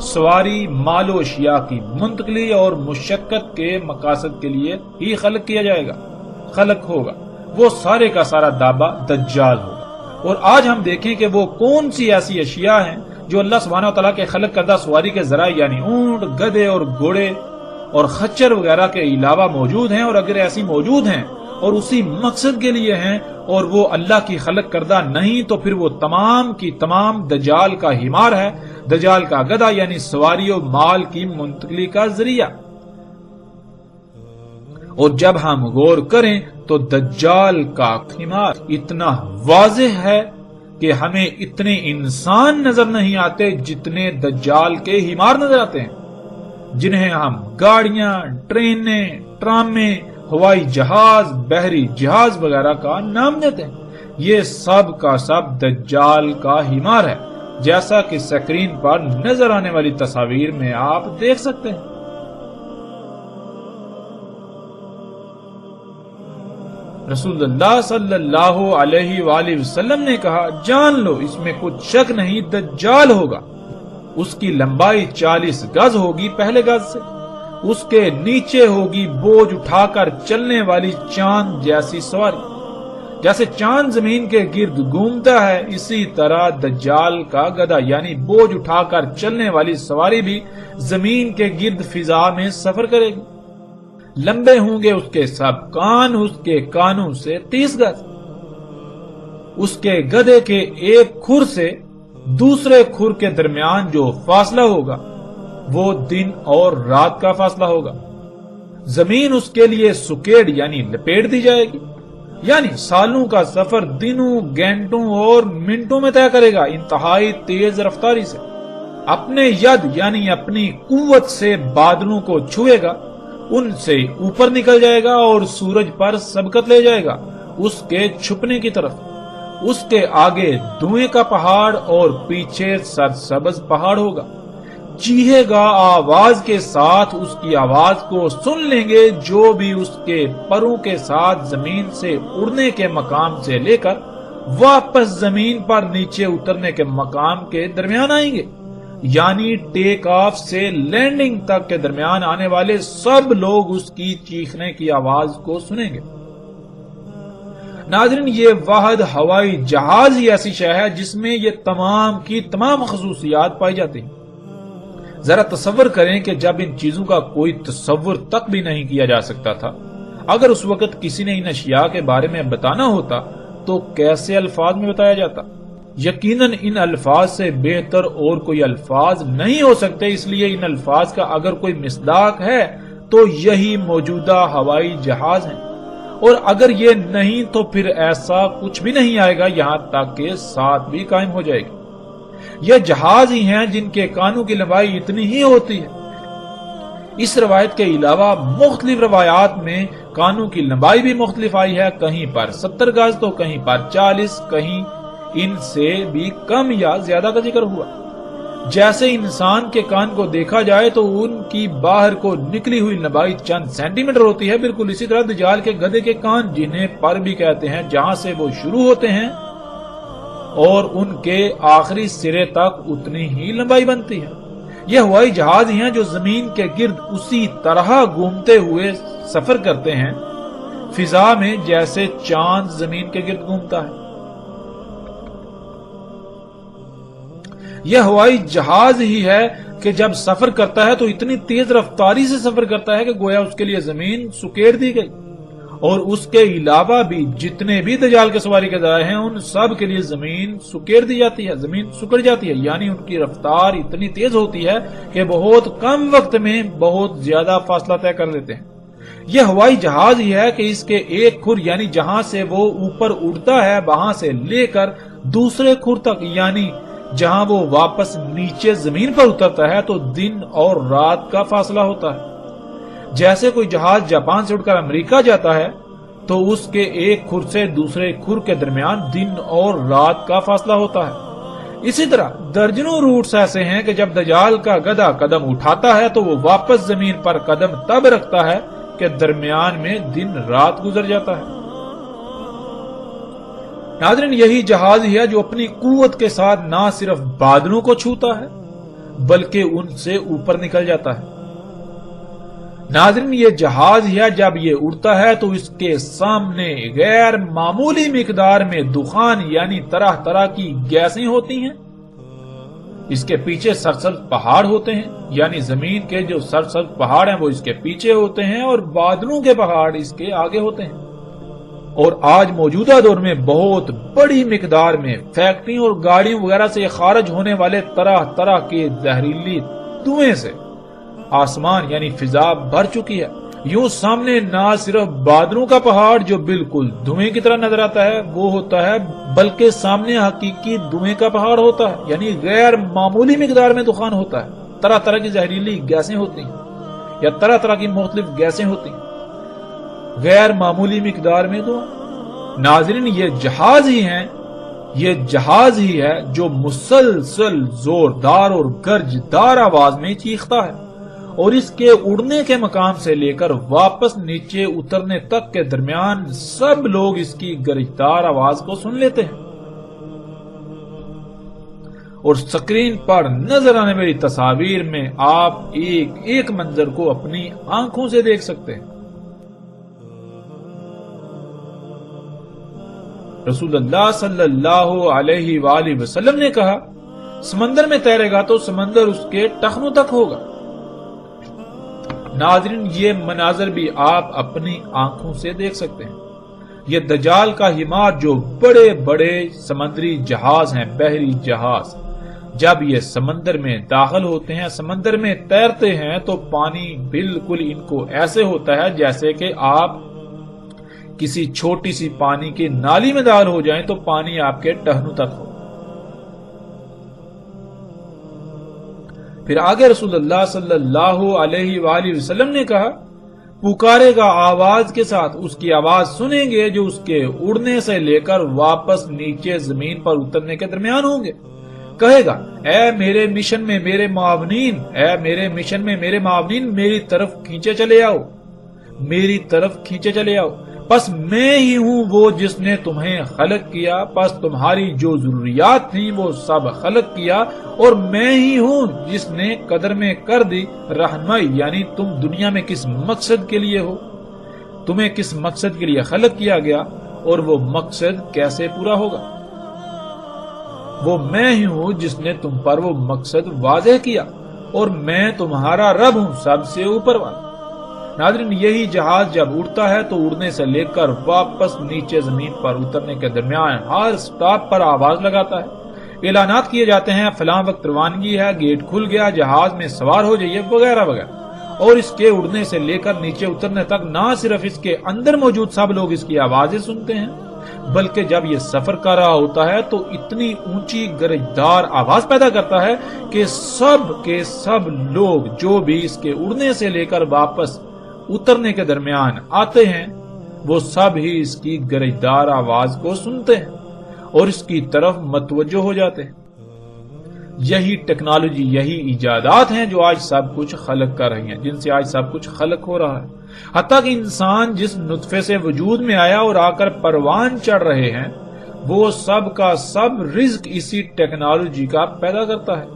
سواری، مال و اشیاء کی منتقلی اور مشقت کے مقاصد کے لیے ہی خلق کیا جائے گا، خلق ہوگا، وہ سارے کا سارا دابہ دجال ہوگا۔ اور آج ہم دیکھیں کہ وہ کون سی ایسی اشیاء ہیں جو اللہ سبحانہ وتعالیٰ کے خلق کردہ سواری کے ذرائع یعنی اونٹ، گدھے اور گھوڑے اور خچر وغیرہ کے علاوہ موجود ہیں، اور اگر ایسی موجود ہیں اور اسی مقصد کے لیے ہیں اور وہ اللہ کی خلق کردہ نہیں، تو پھر وہ تمام کی تمام دجال کا ہمار ہے، دجال کا گدھا یعنی سواری و مال کی منتقلی کا ذریعہ۔ اور جب ہم غور کریں تو دجال کا ہمار اتنا واضح ہے کہ ہمیں اتنے انسان نظر نہیں آتے جتنے دجال کے ہمار نظر آتے ہیں، جنہیں ہم گاڑیاں، ٹرینیں، ٹرامیں، ہوائی جہاز، بحری جہاز وغیرہ کا نام دیتے ہیں۔ یہ سب کا سب دجال کا ہمار ہے، جیسا کہ سکرین پر نظر آنے والی تصاویر میں آپ دیکھ سکتے ہیں۔ رسول اللہ صلی اللہ علیہ وآلہ وسلم نے کہا، جان لو اس میں کچھ شک نہیں، دجال ہوگا۔ اس کی لمبائی 40 گز ہوگی پہلے گز سے، اس کے نیچے ہوگی بوجھ اٹھا کر چلنے والی چاند جیسی سواری۔ جیسے چاند زمین کے گرد گھومتا ہے، اسی طرح دجال کا گدھا یعنی بوجھ اٹھا کر چلنے والی سواری بھی زمین کے گرد فضا میں سفر کرے گی۔ لمبے ہوں گے اس کے سب کان، اس کے کانوں سے 30 گز۔ اس کے گدھے کے ایک کھر سے دوسرے کھر کے درمیان جو فاصلہ ہوگا وہ دن اور رات کا فاصلہ ہوگا۔ زمین اس کے لیے سکیڑ یعنی لپیٹ دی جائے گی، یعنی سالوں کا سفر دنوں، گھنٹوں اور منٹوں میں طے کرے گا، انتہائی تیز رفتاری سے۔ اپنے ید یعنی اپنی قوت سے بادلوں کو چھوئے گا، ان سے اوپر نکل جائے گا اور سورج پر سبقت لے جائے گا اس کے چھپنے کی طرف۔ اس کے آگے دھوئیں کا پہاڑ اور پیچھے سرسبز پہاڑ ہوگا۔ چیخے گا آواز کے ساتھ، اس کی آواز کو سن لیں گے جو بھی اس کے پروں کے ساتھ زمین سے اڑنے کے مقام سے لے کر واپس زمین پر نیچے اترنے کے مقام کے درمیان آئیں گے، یعنی ٹیک آف سے لینڈنگ تک کے درمیان آنے والے سب لوگ اس کی چیخنے کی آواز کو سنیں گے۔ ناظرین، یہ واحد ہوائی جہاز ہی ایسی شے ہے جس میں یہ تمام کی تمام خصوصیات پائی جاتی ہیں۔ ذرا تصور کریں کہ جب ان چیزوں کا کوئی تصور تک بھی نہیں کیا جا سکتا تھا، اگر اس وقت کسی نے ان اشیاء کے بارے میں بتانا ہوتا تو کیسے الفاظ میں بتایا جاتا؟ یقیناً ان الفاظ سے بہتر اور کوئی الفاظ نہیں ہو سکتے، اس لیے ان الفاظ کا اگر کوئی مصداق ہے تو یہی موجودہ ہوائی جہاز ہیں، اور اگر یہ نہیں تو پھر ایسا کچھ بھی نہیں آئے گا یہاں تک کہ ساتھ بھی قائم ہو جائے گی۔ یہ جہاز ہی ہیں جن کے کانوں کی لمبائی اتنی ہی ہوتی ہے۔ اس روایت کے علاوہ مختلف روایات میں کانوں کی لمبائی بھی مختلف آئی ہے، کہیں پر 70 گز تو کہیں پر 40، کہیں ان سے بھی کم یا زیادہ کا ذکر ہوا۔ جیسے انسان کے کان کو دیکھا جائے تو ان کی باہر کو نکلی ہوئی لمبائی چند سینٹی میٹر ہوتی ہے، بالکل اسی طرح دجال کے گدھے کے کان، جنہیں پر بھی کہتے ہیں، جہاں سے وہ شروع ہوتے ہیں اور ان کے آخری سرے تک اتنی ہی لمبائی بنتی ہے۔ یہ ہوائی جہاز ہی ہیں جو زمین کے گرد اسی طرح گھومتے ہوئے سفر کرتے ہیں فضا میں جیسے چاند زمین کے گرد گھومتا ہے۔ یہ ہوائی جہاز ہی ہے کہ جب سفر کرتا ہے تو اتنی تیز رفتاری سے سفر کرتا ہے کہ گویا اس کے لیے زمین سکیڑ دی گئی، اور اس کے علاوہ بھی جتنے بھی دجال کے سواری کے ذرائع ہیں ان سب کے لیے زمین سکیڑ دی جاتی ہے، زمین سکڑ جاتی ہے، یعنی ان کی رفتار اتنی تیز ہوتی ہے کہ بہت کم وقت میں بہت زیادہ فاصلہ طے کر لیتے ہیں۔ یہ ہوائی جہاز ہی ہے کہ اس کے ایک کھر یعنی جہاں سے وہ اوپر اڑتا ہے وہاں سے لے کر دوسرے کھر تک، یعنی جہاں وہ واپس نیچے زمین پر اترتا ہے تو دن اور رات کا فاصلہ ہوتا ہے۔ جیسے کوئی جہاز جاپان سے اڑ کر امریکہ جاتا ہے تو اس کے ایک کھر سے دوسرے کھر کے درمیان دن اور رات کا فاصلہ ہوتا ہے۔ اسی طرح درجنوں روٹس ایسے ہیں کہ جب دجال کا گدھا قدم اٹھاتا ہے تو وہ واپس زمین پر قدم تب رکھتا ہے کہ درمیان میں دن رات گزر جاتا ہے۔ ناظرین، یہی جہاز ہی ہے جو اپنی قوت کے ساتھ نہ صرف بادلوں کو چھوتا ہے بلکہ ان سے اوپر نکل جاتا ہے۔ ناظرین، یہ جہاز ہی ہے جب یہ اڑتا ہے تو اس کے سامنے غیر معمولی مقدار میں دخان یعنی طرح طرح کی گیسیں ہوتی ہیں، اس کے پیچھے سرسبز پہاڑ ہوتے ہیں، یعنی زمین کے جو سرسبز پہاڑ ہیں وہ اس کے پیچھے ہوتے ہیں اور بادلوں کے پہاڑ اس کے آگے ہوتے ہیں۔ اور آج موجودہ دور میں بہت بڑی مقدار میں فیکٹریوں اور گاڑیوں وغیرہ سے خارج ہونے والے طرح طرح کے زہریلی دھوئیں سے آسمان یعنی فضا بھر چکی ہے۔ یوں سامنے نہ صرف بادلوں کا پہاڑ جو بالکل دھوئیں کی طرح نظر آتا ہے وہ ہوتا ہے، بلکہ سامنے حقیقی دھوئیں کا پہاڑ ہوتا ہے، یعنی غیر معمولی مقدار میں دخان ہوتا ہے، طرح طرح کی زہریلی گیسیں ہوتی ہیں یا طرح طرح کی مختلف گیسیں ہوتی ہیں، غیر معمولی مقدار میں دھواں۔ ناظرین، یہ جہاز ہی ہے جو مسلسل زوردار اور گرجدار آواز میں چیختا ہے، اور اس کے اڑنے کے مقام سے لے کر واپس نیچے اترنے تک کے درمیان سب لوگ اس کی گرجدار آواز کو سن لیتے ہیں، اور سکرین پر نظر آنے والی تصاویر میں آپ ایک ایک منظر کو اپنی آنکھوں سے دیکھ سکتے ہیں۔ رسول اللہ صلی اللہ علیہ وآلہ وسلم نے کہا، سمندر میں تیرے گا تو سمندر اس کے ٹخنوں تک ہوگا۔ ناظرین، یہ مناظر بھی آپ اپنی آنکھوں سے دیکھ سکتے ہیں۔ یہ دجال کا حمار جو بڑے بڑے سمندری جہاز ہیں، بحری جہاز، جب یہ سمندر میں داخل ہوتے ہیں، سمندر میں تیرتے ہیں تو پانی بالکل ان کو ایسے ہوتا ہے جیسے کہ آپ کسی چھوٹی سی پانی کی نالی میں داخل ہو جائیں تو پانی آپ کے ٹہنوں تک ہو۔ پھر آگے رسول اللہ صلی اللہ علیہ وآلہ وسلم نے کہا، پکارے گا آواز کے ساتھ، اس کی آواز سنیں گے جو اس کے اڑنے سے لے کر واپس نیچے زمین پر اترنے کے درمیان ہوں گے۔ کہے گا، اے میرے مشن میں میرے معاونین، میری طرف کھینچے چلے آؤ، پس میں ہی ہوں وہ جس نے تمہیں خلق کیا، پس تمہاری جو ضروریات تھیں وہ سب خلق کیا، اور میں ہی ہوں جس نے قدر میں کر دی رہنمائی، یعنی تم دنیا میں کس مقصد کے لیے ہو، تمہیں کس مقصد کے لیے خلق کیا گیا اور وہ مقصد کیسے پورا ہوگا۔ وہ میں ہی ہوں جس نے تم پر وہ مقصد واضح کیا، اور میں تمہارا رب ہوں، سب سے اوپر والا۔ ناظرین، یہی جہاز جب اڑتا ہے تو اڑنے سے لے کر واپس نیچے زمین پر اترنے کے درمیان ہر سٹاپ پر آواز لگاتا ہے، اعلانات کیے جاتے ہیں، فلاں وقت روانگی ہے، گیٹ کھل گیا، جہاز میں سوار ہو جائیے، وغیرہ وغیرہ۔ اور اس کے اڑنے سے لے کر نیچے اترنے تک نہ صرف اس کے اندر موجود سب لوگ اس کی آوازیں سنتے ہیں، بلکہ جب یہ سفر کر رہا ہوتا ہے تو اتنی اونچی گرجدار آواز پیدا کرتا ہے کہ سب کے سب لوگ جو بھی اس کے اڑنے سے لے کر واپس اترنے کے درمیان آتے ہیں وہ سب ہی اس کی گرجدار آواز کو سنتے ہیں اور اس کی طرف متوجہ ہو جاتے ہیں۔ یہی ٹیکنالوجی، یہی ایجادات ہیں جو آج سب کچھ خلق کر رہی ہیں، جن سے آج سب کچھ خلق ہو رہا ہے۔ حتیٰ کہ انسان جس نطفے سے وجود میں آیا اور آ کر پروان چڑھ رہے ہیں، وہ سب کا سب رزق اسی ٹیکنالوجی کا پیدا کرتا ہے،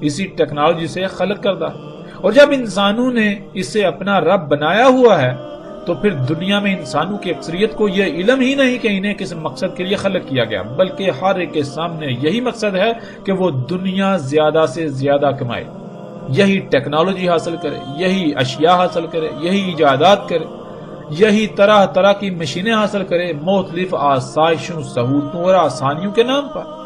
اسی ٹیکنالوجی سے خلق کرتا ہے۔ اور جب انسانوں نے اسے اپنا رب بنایا ہوا ہے تو پھر دنیا میں انسانوں کی اکثریت کو یہ علم ہی نہیں کہ انہیں کس مقصد کے لیے خلق کیا گیا، بلکہ ہر ایک کے سامنے یہی مقصد ہے کہ وہ دنیا زیادہ سے زیادہ کمائے، یہی ٹیکنالوجی حاصل کرے، یہی اشیاء حاصل کرے، یہی ایجادات کرے، یہی طرح طرح کی مشینیں حاصل کرے، مختلف آسائشوں، سہولتوں اور آسانیوں کے نام پر۔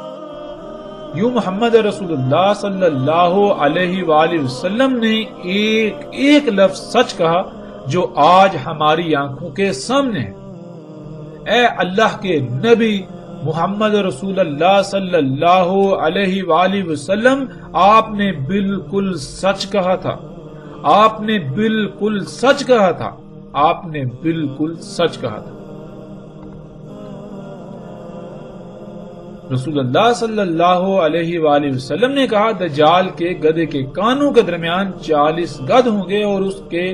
یوں محمد رسول اللہ صلی اللہ علیہ وآلہ وسلم نے ایک ایک لفظ سچ کہا جو آج ہماری آنکھوں کے سامنے ہے۔ اے اللہ کے نبی محمد رسول اللہ صلی اللہ علیہ وآلہ وسلم، آپ نے بالکل سچ کہا تھا، آپ نے بالکل سچ کہا تھا، آپ نے بالکل سچ کہا تھا۔ رسول اللہ صلی اللہ علیہ وآلہ وسلم نے کہا، دجال کے گدھے کے کانوں کے درمیان 40 گدھ ہوں گے اور اس کے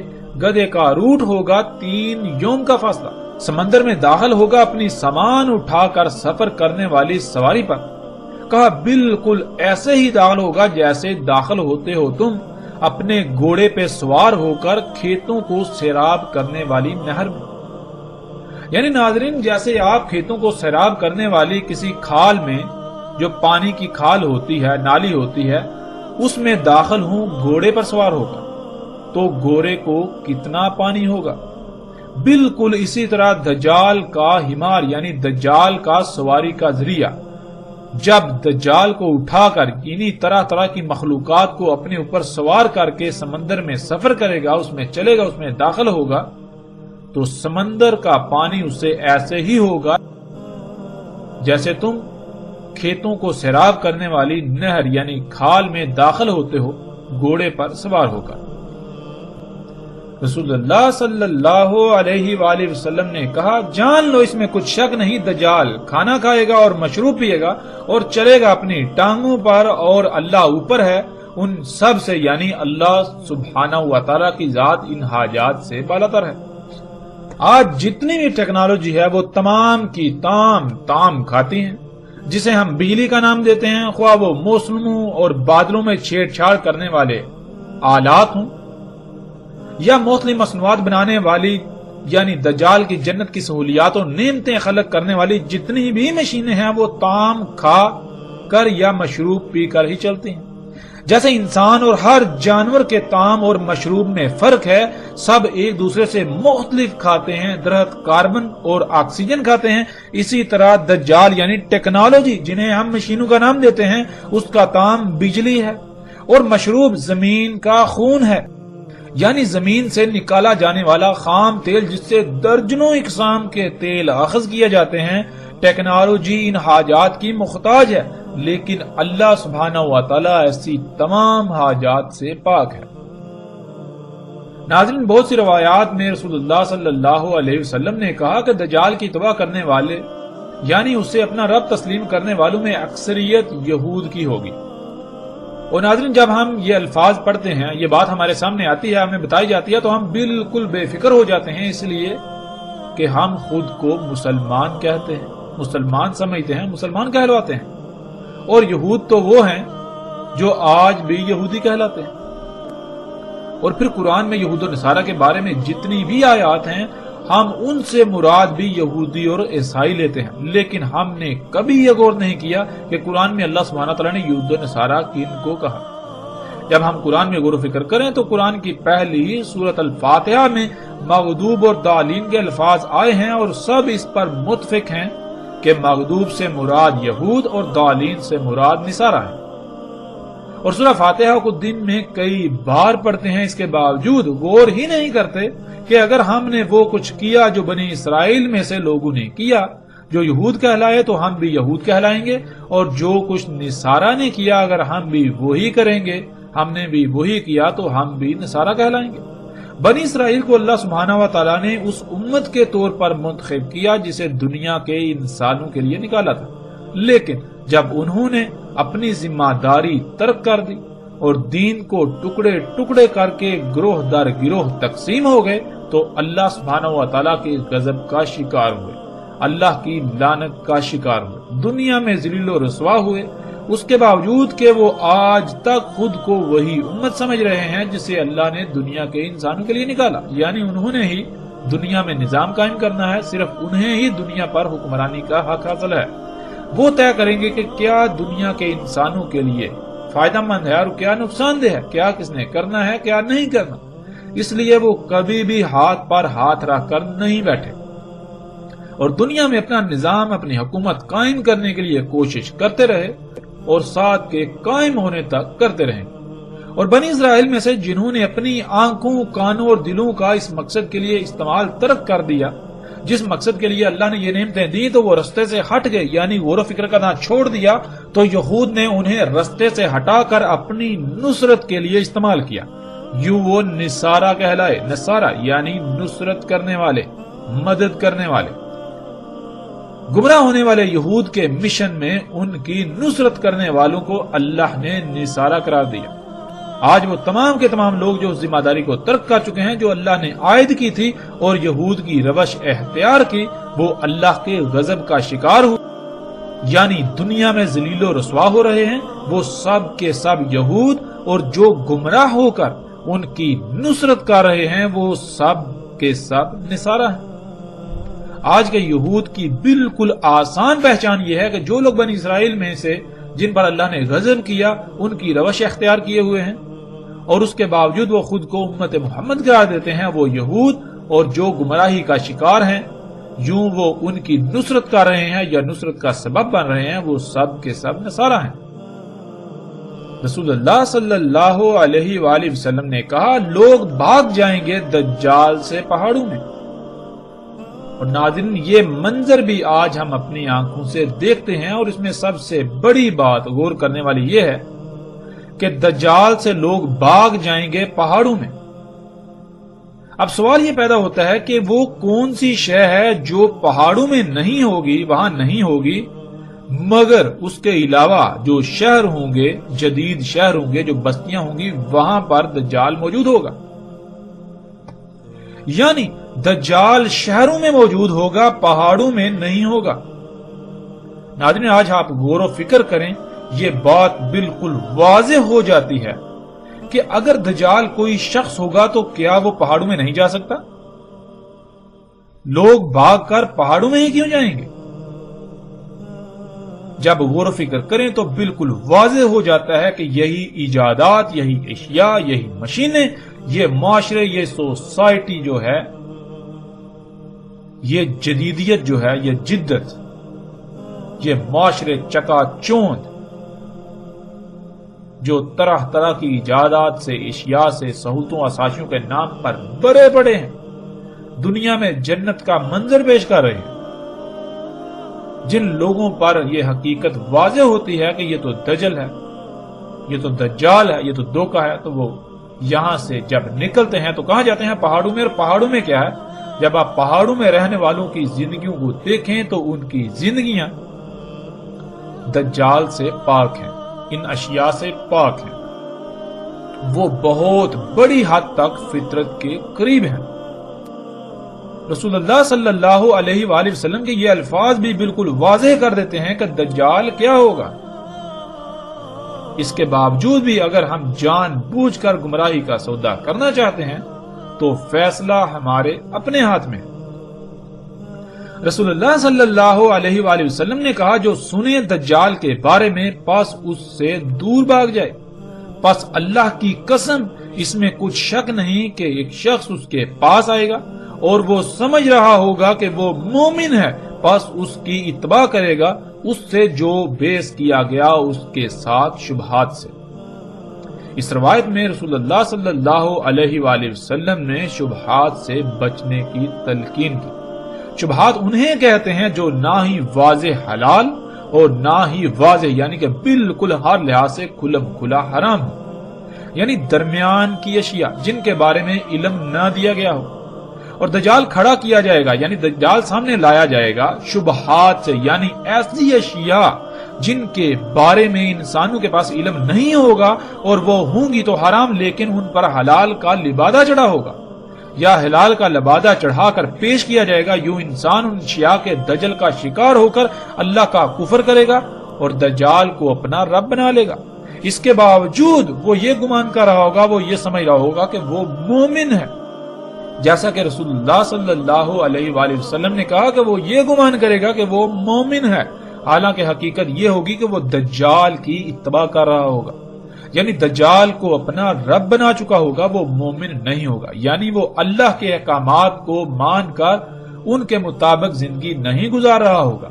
گدھے کا روٹ ہوگا 3 یوم کا فاصلہ۔ سمندر میں داخل ہوگا اپنی سامان اٹھا کر سفر کرنے والی سواری پر۔ کہا بالکل ایسے ہی داخل ہوگا جیسے داخل ہوتے ہو تم اپنے گھوڑے پہ سوار ہو کر کھیتوں کو سیراب کرنے والی نہر میں۔ یعنی ناظرین، جیسے آپ کھیتوں کو سیراب کرنے والی کسی کھال میں، جو پانی کی کھال ہوتی ہے، نالی ہوتی ہے، اس میں داخل ہوں گھوڑے پر سوار ہوگا تو گھوڑے کو کتنا پانی ہوگا، بالکل اسی طرح دجال کا حمار یعنی دجال کا سواری کا ذریعہ جب دجال کو اٹھا کر انہی طرح طرح کی مخلوقات کو اپنے اوپر سوار کر کے سمندر میں سفر کرے گا، اس میں چلے گا، اس میں داخل ہوگا، تو سمندر کا پانی اس سے ایسے ہی ہوگا جیسے تم کھیتوں کو سیراب کرنے والی نہر یعنی کھال میں داخل ہوتے ہو گھوڑے پر سوار ہو کر۔ رسول اللہ صلی اللہ علیہ وآلہ وسلم نے کہا، جان لو اس میں کچھ شک نہیں، دجال کھانا کھائے گا اور مشروب پیے گا اور چلے گا اپنی ٹانگوں پر، اور اللہ اوپر ہے ان سب سے یعنی اللہ سبحانہ و تعالیٰ کی ذات ان حاجات سے بالاتر ہے۔ آج جتنی بھی ٹیکنالوجی ہے وہ تمام کی تام کھاتی ہیں، جسے ہم بجلی کا نام دیتے ہیں، خواہ وہ موسموں اور بادلوں میں چھیڑ چھاڑ کرنے والے آلات ہوں یا مختلف مصنوعات بنانے والی یعنی دجال کی جنت کی سہولیات اور نعمتیں خلق کرنے والی جتنی بھی مشینیں ہیں وہ تام کھا کر یا مشروب پی کر ہی چلتی ہیں۔ جیسے انسان اور ہر جانور کے طعام اور مشروب میں فرق ہے، سب ایک دوسرے سے مختلف کھاتے ہیں، درخت کاربن اور آکسیجن کھاتے ہیں، اسی طرح دجال یعنی ٹیکنالوجی جنہیں ہم مشینوں کا نام دیتے ہیں اس کا طعام بجلی ہے اور مشروب زمین کا خون ہے، یعنی زمین سے نکالا جانے والا خام تیل جس سے درجنوں اقسام کے تیل اخذ کیے جاتے ہیں۔ ٹیکنالوجی ان حاجات کی محتاج ہے، لیکن اللہ سبحانہ و تعالیٰ ایسی تمام حاجات سے پاک ہے۔ ناظرین، بہت سی روایات میں رسول اللہ صلی اللہ علیہ وسلم نے کہا کہ دجال کی توبہ کرنے والے یعنی اسے اپنا رب تسلیم کرنے والوں میں اکثریت یہود کی ہوگی۔ اور ناظرین، جب ہم یہ الفاظ پڑھتے ہیں، یہ بات ہمارے سامنے آتی ہے، ہمیں بتائی جاتی ہے، تو ہم بالکل بے فکر ہو جاتے ہیں، اس لیے کہ ہم خود کو مسلمان کہتے ہیں، مسلمان سمجھتے ہیں، مسلمان کہلواتے ہیں، اور یہود تو وہ ہیں جو آج بھی یہودی کہلاتے ہیں۔ اور پھر قرآن میں یہود و نصارہ کے بارے میں جتنی بھی آیات ہیں ہم ان سے مراد بھی یہودی اور عیسائی لیتے ہیں، لیکن ہم نے کبھی یہ غور نہیں کیا کہ قرآن میں اللہ سبحانہ تعالیٰ نے یہود و نصارہ کن کو کہا۔ جب ہم قرآن میں غور و فکر کریں تو قرآن کی پہلی سورۃ الفاتحہ میں مغضوب اور ضالین کے الفاظ آئے ہیں، اور سب اس پر متفق ہیں کہ مغضوب سے مراد یہود اور ضالین سے مراد نصارہ ہے۔ اور سورہ فاتحہ کو دن میں کئی بار پڑھتے ہیں، اس کے باوجود غور ہی نہیں کرتے کہ اگر ہم نے وہ کچھ کیا جو بنی اسرائیل میں سے لوگوں نے کیا، جو یہود کہلائے تو ہم بھی یہود کہلائیں گے، اور جو کچھ نصارہ نے کیا اگر ہم بھی وہی کریں گے، ہم نے بھی وہی کیا تو ہم بھی نصارہ کہلائیں گے۔ بنی اسرائیل کو اللہ سبحانہ و تعالیٰ نے اس امت کے طور پر منتخب کیا جسے دنیا کے انسانوں کے لیے نکالا تھا، لیکن جب انہوں نے اپنی ذمہ داری ترک کر دی اور دین کو ٹکڑے ٹکڑے کر کے گروہ در گروہ تقسیم ہو گئے تو اللہ سبحانہ و تعالیٰ کے غضب کا شکار ہوئے، اللہ کی لعنت کا شکار ہوئے، دنیا میں ذلیل و رسوا ہوئے، اس کے باوجود کہ وہ آج تک خود کو وہی امت سمجھ رہے ہیں جسے اللہ نے دنیا کے انسانوں کے لیے نکالا، یعنی انہوں نے ہی دنیا میں نظام قائم کرنا ہے، صرف انہیں ہی دنیا پر حکمرانی کا حق حاصل ہے۔ وہ طے کریں گے کہ کیا دنیا کے انسانوں کے لیے فائدہ مند ہے اور کیا نقصان دہ ہے، کیا کس نے کرنا ہے کیا نہیں کرنا، اس لیے وہ کبھی بھی ہاتھ پر ہاتھ رکھ کر نہیں بیٹھے اور دنیا میں اپنا نظام، اپنی حکومت قائم کرنے کے لیے کوشش کرتے رہے اور ساتھ کے قائم ہونے تک کرتے رہیں۔ اور بنی اسرائیل میں سے جنہوں نے اپنی آنکھوں، کانوں اور دلوں کا اس مقصد کے لیے استعمال ترک کر دیا جس مقصد کے لیے اللہ نے یہ نعمتیں دی، تو وہ رستے سے ہٹ گئے، یعنی غور و فکر کرنا چھوڑ دیا، تو یہود نے انہیں رستے سے ہٹا کر اپنی نصرت کے لیے استعمال کیا، یوں وہ نصارہ کہلائے۔ نصارہ یعنی نصرت کرنے والے، مدد کرنے والے۔ گمراہ ہونے والے یہود کے مشن میں ان کی نصرت کرنے والوں کو اللہ نے نصارہ قرار دیا۔ آج وہ تمام کے تمام لوگ جو ذمہ داری کو ترک کر چکے ہیں جو اللہ نے عائد کی تھی اور یہود کی روش اختیار کی، وہ اللہ کے غضب کا شکار ہوئے، یعنی دنیا میں ذلیل و رسوا ہو رہے ہیں، وہ سب کے سب یہود، اور جو گمراہ ہو کر ان کی نصرت کر رہے ہیں وہ سب کے سب نصارہ ہیں۔ آج کے یہود کی بالکل آسان پہچان یہ ہے کہ جو لوگ بنی اسرائیل میں سے جن پر اللہ نے غضب کیا ان کی روش اختیار کیے ہوئے ہیں اور اس کے باوجود وہ خود کو امت محمد قرار دیتے ہیں، وہ یہود اور جو گمراہی کا شکار ہیں، یوں وہ ان کی نصرت کر رہے ہیں یا نصرت کا سبب بن رہے ہیں، وہ سب کے سب نصارہ ہیں۔ رسول اللہ صلی اللہ علیہ وآلہ وسلم نے کہا، لوگ بھاگ جائیں گے دجال سے پہاڑوں میں۔ اور ناظرین، یہ منظر بھی آج ہم اپنی آنکھوں سے دیکھتے ہیں، اور اس میں سب سے بڑی بات غور کرنے والی یہ ہے کہ دجال سے لوگ بھاگ جائیں گے پہاڑوں میں۔ اب سوال یہ پیدا ہوتا ہے کہ وہ کون سی شے ہے جو پہاڑوں میں نہیں ہوگی، وہاں نہیں ہوگی، مگر اس کے علاوہ جو شہر ہوں گے، جدید شہر ہوں گے، جو بستیاں ہوں گی، وہاں پر دجال موجود ہوگا۔ یعنی دجال شہروں میں موجود ہوگا، پہاڑوں میں نہیں ہوگا۔ ناظرین، آج آپ غور و فکر کریں، یہ بات بالکل واضح ہو جاتی ہے کہ اگر دجال کوئی شخص ہوگا تو کیا وہ پہاڑوں میں نہیں جا سکتا؟ لوگ بھاگ کر پہاڑوں میں ہی کیوں جائیں گے؟ جب غور و فکر کریں تو بالکل واضح ہو جاتا ہے کہ یہی ایجادات، یہی اشیاء، یہی مشینیں، یہ معاشرے، یہ سوسائٹی جو ہے، یہ جدیدیت جو ہے، یہ جدت، یہ معاشرے چکا چوند جو طرح طرح کی ایجادات سے، اشیاء سے، سہولتوں، آسائشوں کے نام پر بڑے بڑے ہیں، دنیا میں جنت کا منظر پیش کر رہے ہیں۔ جن لوگوں پر یہ حقیقت واضح ہوتی ہے کہ یہ تو دجل ہے، یہ تو دجال ہے، یہ تو دھوکہ ہے، تو وہ یہاں سے جب نکلتے ہیں تو کہاں جاتے ہیں؟ پہاڑوں میں۔ اور پہاڑوں میں کیا ہے؟ جب آپ پہاڑوں میں رہنے والوں کی زندگیوں کو دیکھیں تو ان کی زندگیاں دجال سے پاک ہیں، ان اشیاء سے پاک ہیں، وہ بہت بڑی حد تک فطرت کے قریب ہیں۔ رسول اللہ صلی اللہ علیہ وآلہ وسلم کے یہ الفاظ بھی بالکل واضح کر دیتے ہیں کہ دجال کیا ہوگا۔ اس کے باوجود بھی اگر ہم جان بوجھ کر گمراہی کا سودا کرنا چاہتے ہیں تو فیصلہ ہمارے اپنے ہاتھ میں۔ رسول اللہ صلی اللہ علیہ وآلہ وسلم نے کہا، جو سنے دجال کے بارے میں پس اس سے دور بھاگ جائے۔ پس اللہ کی قسم، اس میں کچھ شک نہیں کہ ایک شخص اس کے پاس آئے گا اور وہ سمجھ رہا ہوگا کہ وہ مومن ہے، پس اس کی اتباع کرے گا، اس سے جو بیس کیا گیا اس کے ساتھ شبہات سے۔ اس روایت میں رسول اللہ صلی اللہ علیہ وآلہ وسلم نے شبہات سے بچنے کی تلقین کی۔ شبہات انہیں کہتے ہیں جو نہ ہی واضح حلال اور نہ ہی واضح یعنی کہ بالکل ہر لحاظ سے کھلم کھلا حرام ہو، یعنی درمیان کی اشیاء جن کے بارے میں علم نہ دیا گیا ہو۔ اور دجال کھڑا کیا جائے گا، یعنی دجال سامنے لایا جائے گا شبہات سے، یعنی ایسی اشیاء جن کے بارے میں انسانوں کے پاس علم نہیں ہوگا، اور وہ ہوں گی تو حرام، لیکن ان پر حلال کا لبادہ چڑھا ہوگا یا حلال کا لبادہ چڑھا کر پیش کیا جائے گا۔ یوں انسان ان اشیاء کے دجل کا شکار ہو کر اللہ کا کفر کرے گا اور دجال کو اپنا رب بنا لے گا۔ اس کے باوجود وہ یہ گمان کر رہا ہوگا، وہ یہ سمجھ رہا ہوگا کہ وہ مومن ہے، جیسا کہ رسول اللہ صلی اللہ علیہ وآلہ وسلم نے کہا کہ وہ یہ گمان کرے گا کہ وہ مومن ہے، حالانکہ حقیقت یہ ہوگی کہ وہ دجال کی اتباع کر رہا ہوگا، یعنی دجال کو اپنا رب بنا چکا ہوگا، وہ مومن نہیں ہوگا، یعنی وہ اللہ کے احکامات کو مان کر ان کے مطابق زندگی نہیں گزار رہا ہوگا،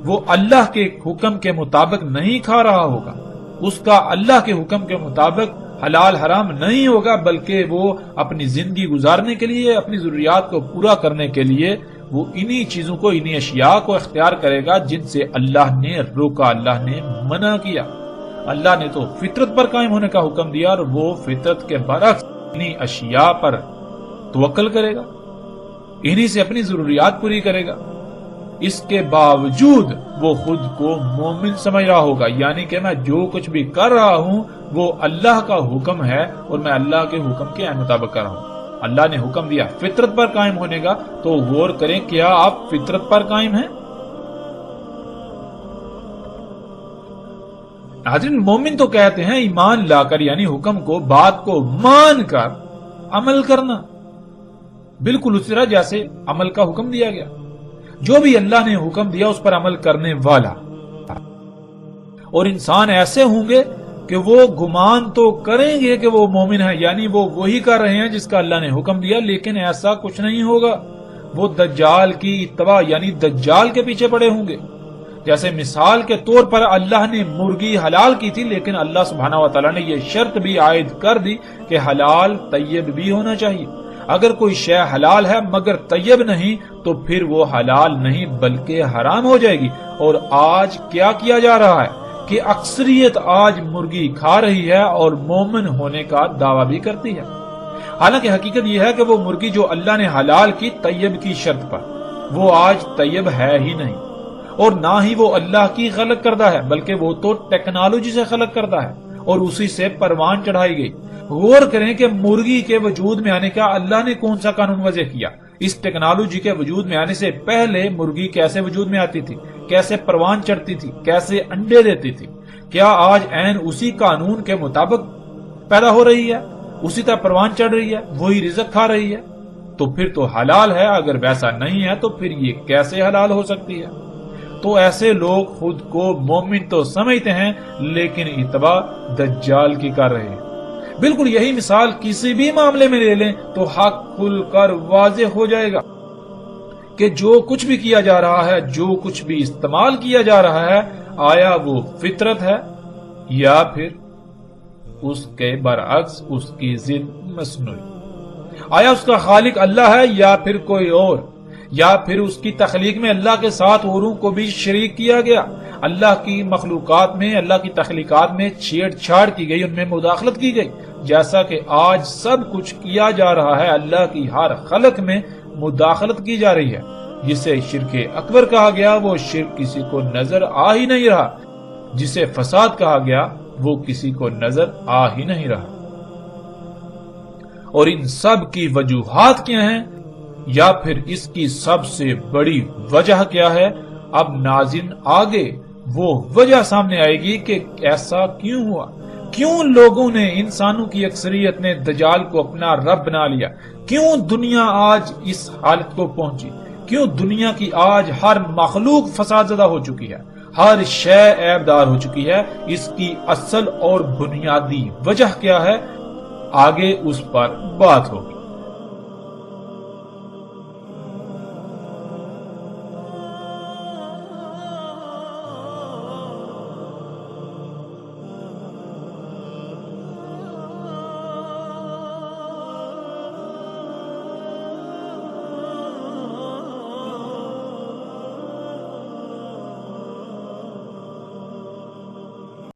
وہ اللہ کے حکم کے مطابق نہیں کھا رہا ہوگا، اس کا اللہ کے حکم کے مطابق حلال حرام نہیں ہوگا، بلکہ وہ اپنی زندگی گزارنے کے لیے، اپنی ضروریات کو پورا کرنے کے لیے وہ انہی چیزوں کو، انہی اشیاء کو اختیار کرے گا جن سے اللہ نے روکا، اللہ نے منع کیا۔ اللہ نے تو فطرت پر قائم ہونے کا حکم دیا اور وہ فطرت کے برعکس انہی اشیاء پر توکل کرے گا، انہی سے اپنی ضروریات پوری کرے گا۔ اس کے باوجود وہ خود کو مومن سمجھ رہا ہوگا، یعنی کہ میں جو کچھ بھی کر رہا ہوں وہ اللہ کا حکم ہے اور میں اللہ کے حکم کے مطابق کر رہا ہوں۔ اللہ نے حکم دیا فطرت پر قائم ہونے کا، تو غور کریں کیا آپ فطرت پر قائم ہیں؟ حضرت مومن تو کہتے ہیں ایمان لا کر، یعنی حکم کو، بات کو مان کر عمل کرنا، بالکل اس طرح جیسے عمل کا حکم دیا گیا، جو بھی اللہ نے حکم دیا اس پر عمل کرنے والا۔ اور انسان ایسے ہوں گے کہ وہ گمان تو کریں گے کہ وہ مومن ہے، یعنی وہ وہی کر رہے ہیں جس کا اللہ نے حکم دیا، لیکن ایسا کچھ نہیں ہوگا. وہ دجال کی اتباع یعنی دجال کے پیچھے پڑے ہوں گے. جیسے مثال کے طور پر اللہ نے مرغی حلال کی تھی، لیکن اللہ سبحانہ و تعالیٰ نے یہ شرط بھی عائد کر دی کہ حلال طیب بھی ہونا چاہیے. اگر کوئی شے حلال ہے مگر طیب نہیں تو پھر وہ حلال نہیں بلکہ حرام ہو جائے گی. اور آج کیا کیا جا رہا ہے کہ اکثریت آج مرغی کھا رہی ہے اور مومن ہونے کا دعویٰ بھی کرتی ہے. حالانکہ حقیقت یہ ہے کہ وہ مرغی جو اللہ نے حلال کی طیب کی شرط پر، وہ آج طیب ہے ہی نہیں، اور نہ ہی وہ اللہ کی خلق کردہ ہے، بلکہ وہ تو ٹیکنالوجی سے خلق کردہ ہے اور اسی سے پروان چڑھائی گئی. غور کریں کہ مرغی کے وجود میں آنے کا اللہ نے کون سا قانون وضع کیا. اس ٹیکنالوجی کے وجود میں آنے سے پہلے مرغی کیسے وجود میں آتی تھی، کیسے پروان چڑھتی تھی، کیسے انڈے دیتی تھی؟ کیا آج عین اسی قانون کے مطابق پیدا ہو رہی ہے، اسی طرح پروان چڑھ رہی ہے، وہی رزق کھا رہی ہے؟ تو پھر تو حلال ہے. اگر ویسا نہیں ہے تو پھر یہ کیسے حلال ہو سکتی ہے؟ تو ایسے لوگ خود کو مومن تو سمجھتے ہیں لیکن اتباع دجال کی کر رہے ہیں. بالکل یہی مثال کسی بھی معاملے میں لے لیں تو حق کھل کر واضح ہو جائے گا کہ جو کچھ بھی کیا جا رہا ہے، جو کچھ بھی استعمال کیا جا رہا ہے، آیا وہ فطرت ہے یا پھر اس کے برعکس اس کی ضد مصنوعی؟ آیا اس کا خالق اللہ ہے یا پھر کوئی اور؟ یا پھر اس کی تخلیق میں اللہ کے ساتھ اوروں کو بھی شریک کیا گیا؟ اللہ کی مخلوقات میں، اللہ کی تخلیقات میں چھیڑ چھاڑ کی گئی، ان میں مداخلت کی گئی، جیسا کہ آج سب کچھ کیا جا رہا ہے. اللہ کی ہر خلق میں مداخلت کی جا رہی ہے. جسے شرک اکبر کہا گیا وہ شرک کسی کو نظر آ ہی نہیں رہا، جسے فساد کہا گیا وہ کسی کو نظر آ ہی نہیں رہا. اور ان سب کی وجوہات کیا ہیں یا پھر اس کی سب سے بڑی وجہ کیا ہے؟ اب ناظرین آگے وہ وجہ سامنے آئے گی کہ ایسا کیوں ہوا، کیوں لوگوں نے، انسانوں کی اکثریت نے دجال کو اپنا رب بنا لیا، کیوں دنیا آج اس حالت کو پہنچی، کیوں دنیا کی آج ہر مخلوق فساد زدہ ہو چکی ہے، ہر شے عیب دار ہو چکی ہے. اس کی اصل اور بنیادی وجہ کیا ہے؟ آگے اس پر بات ہوگی.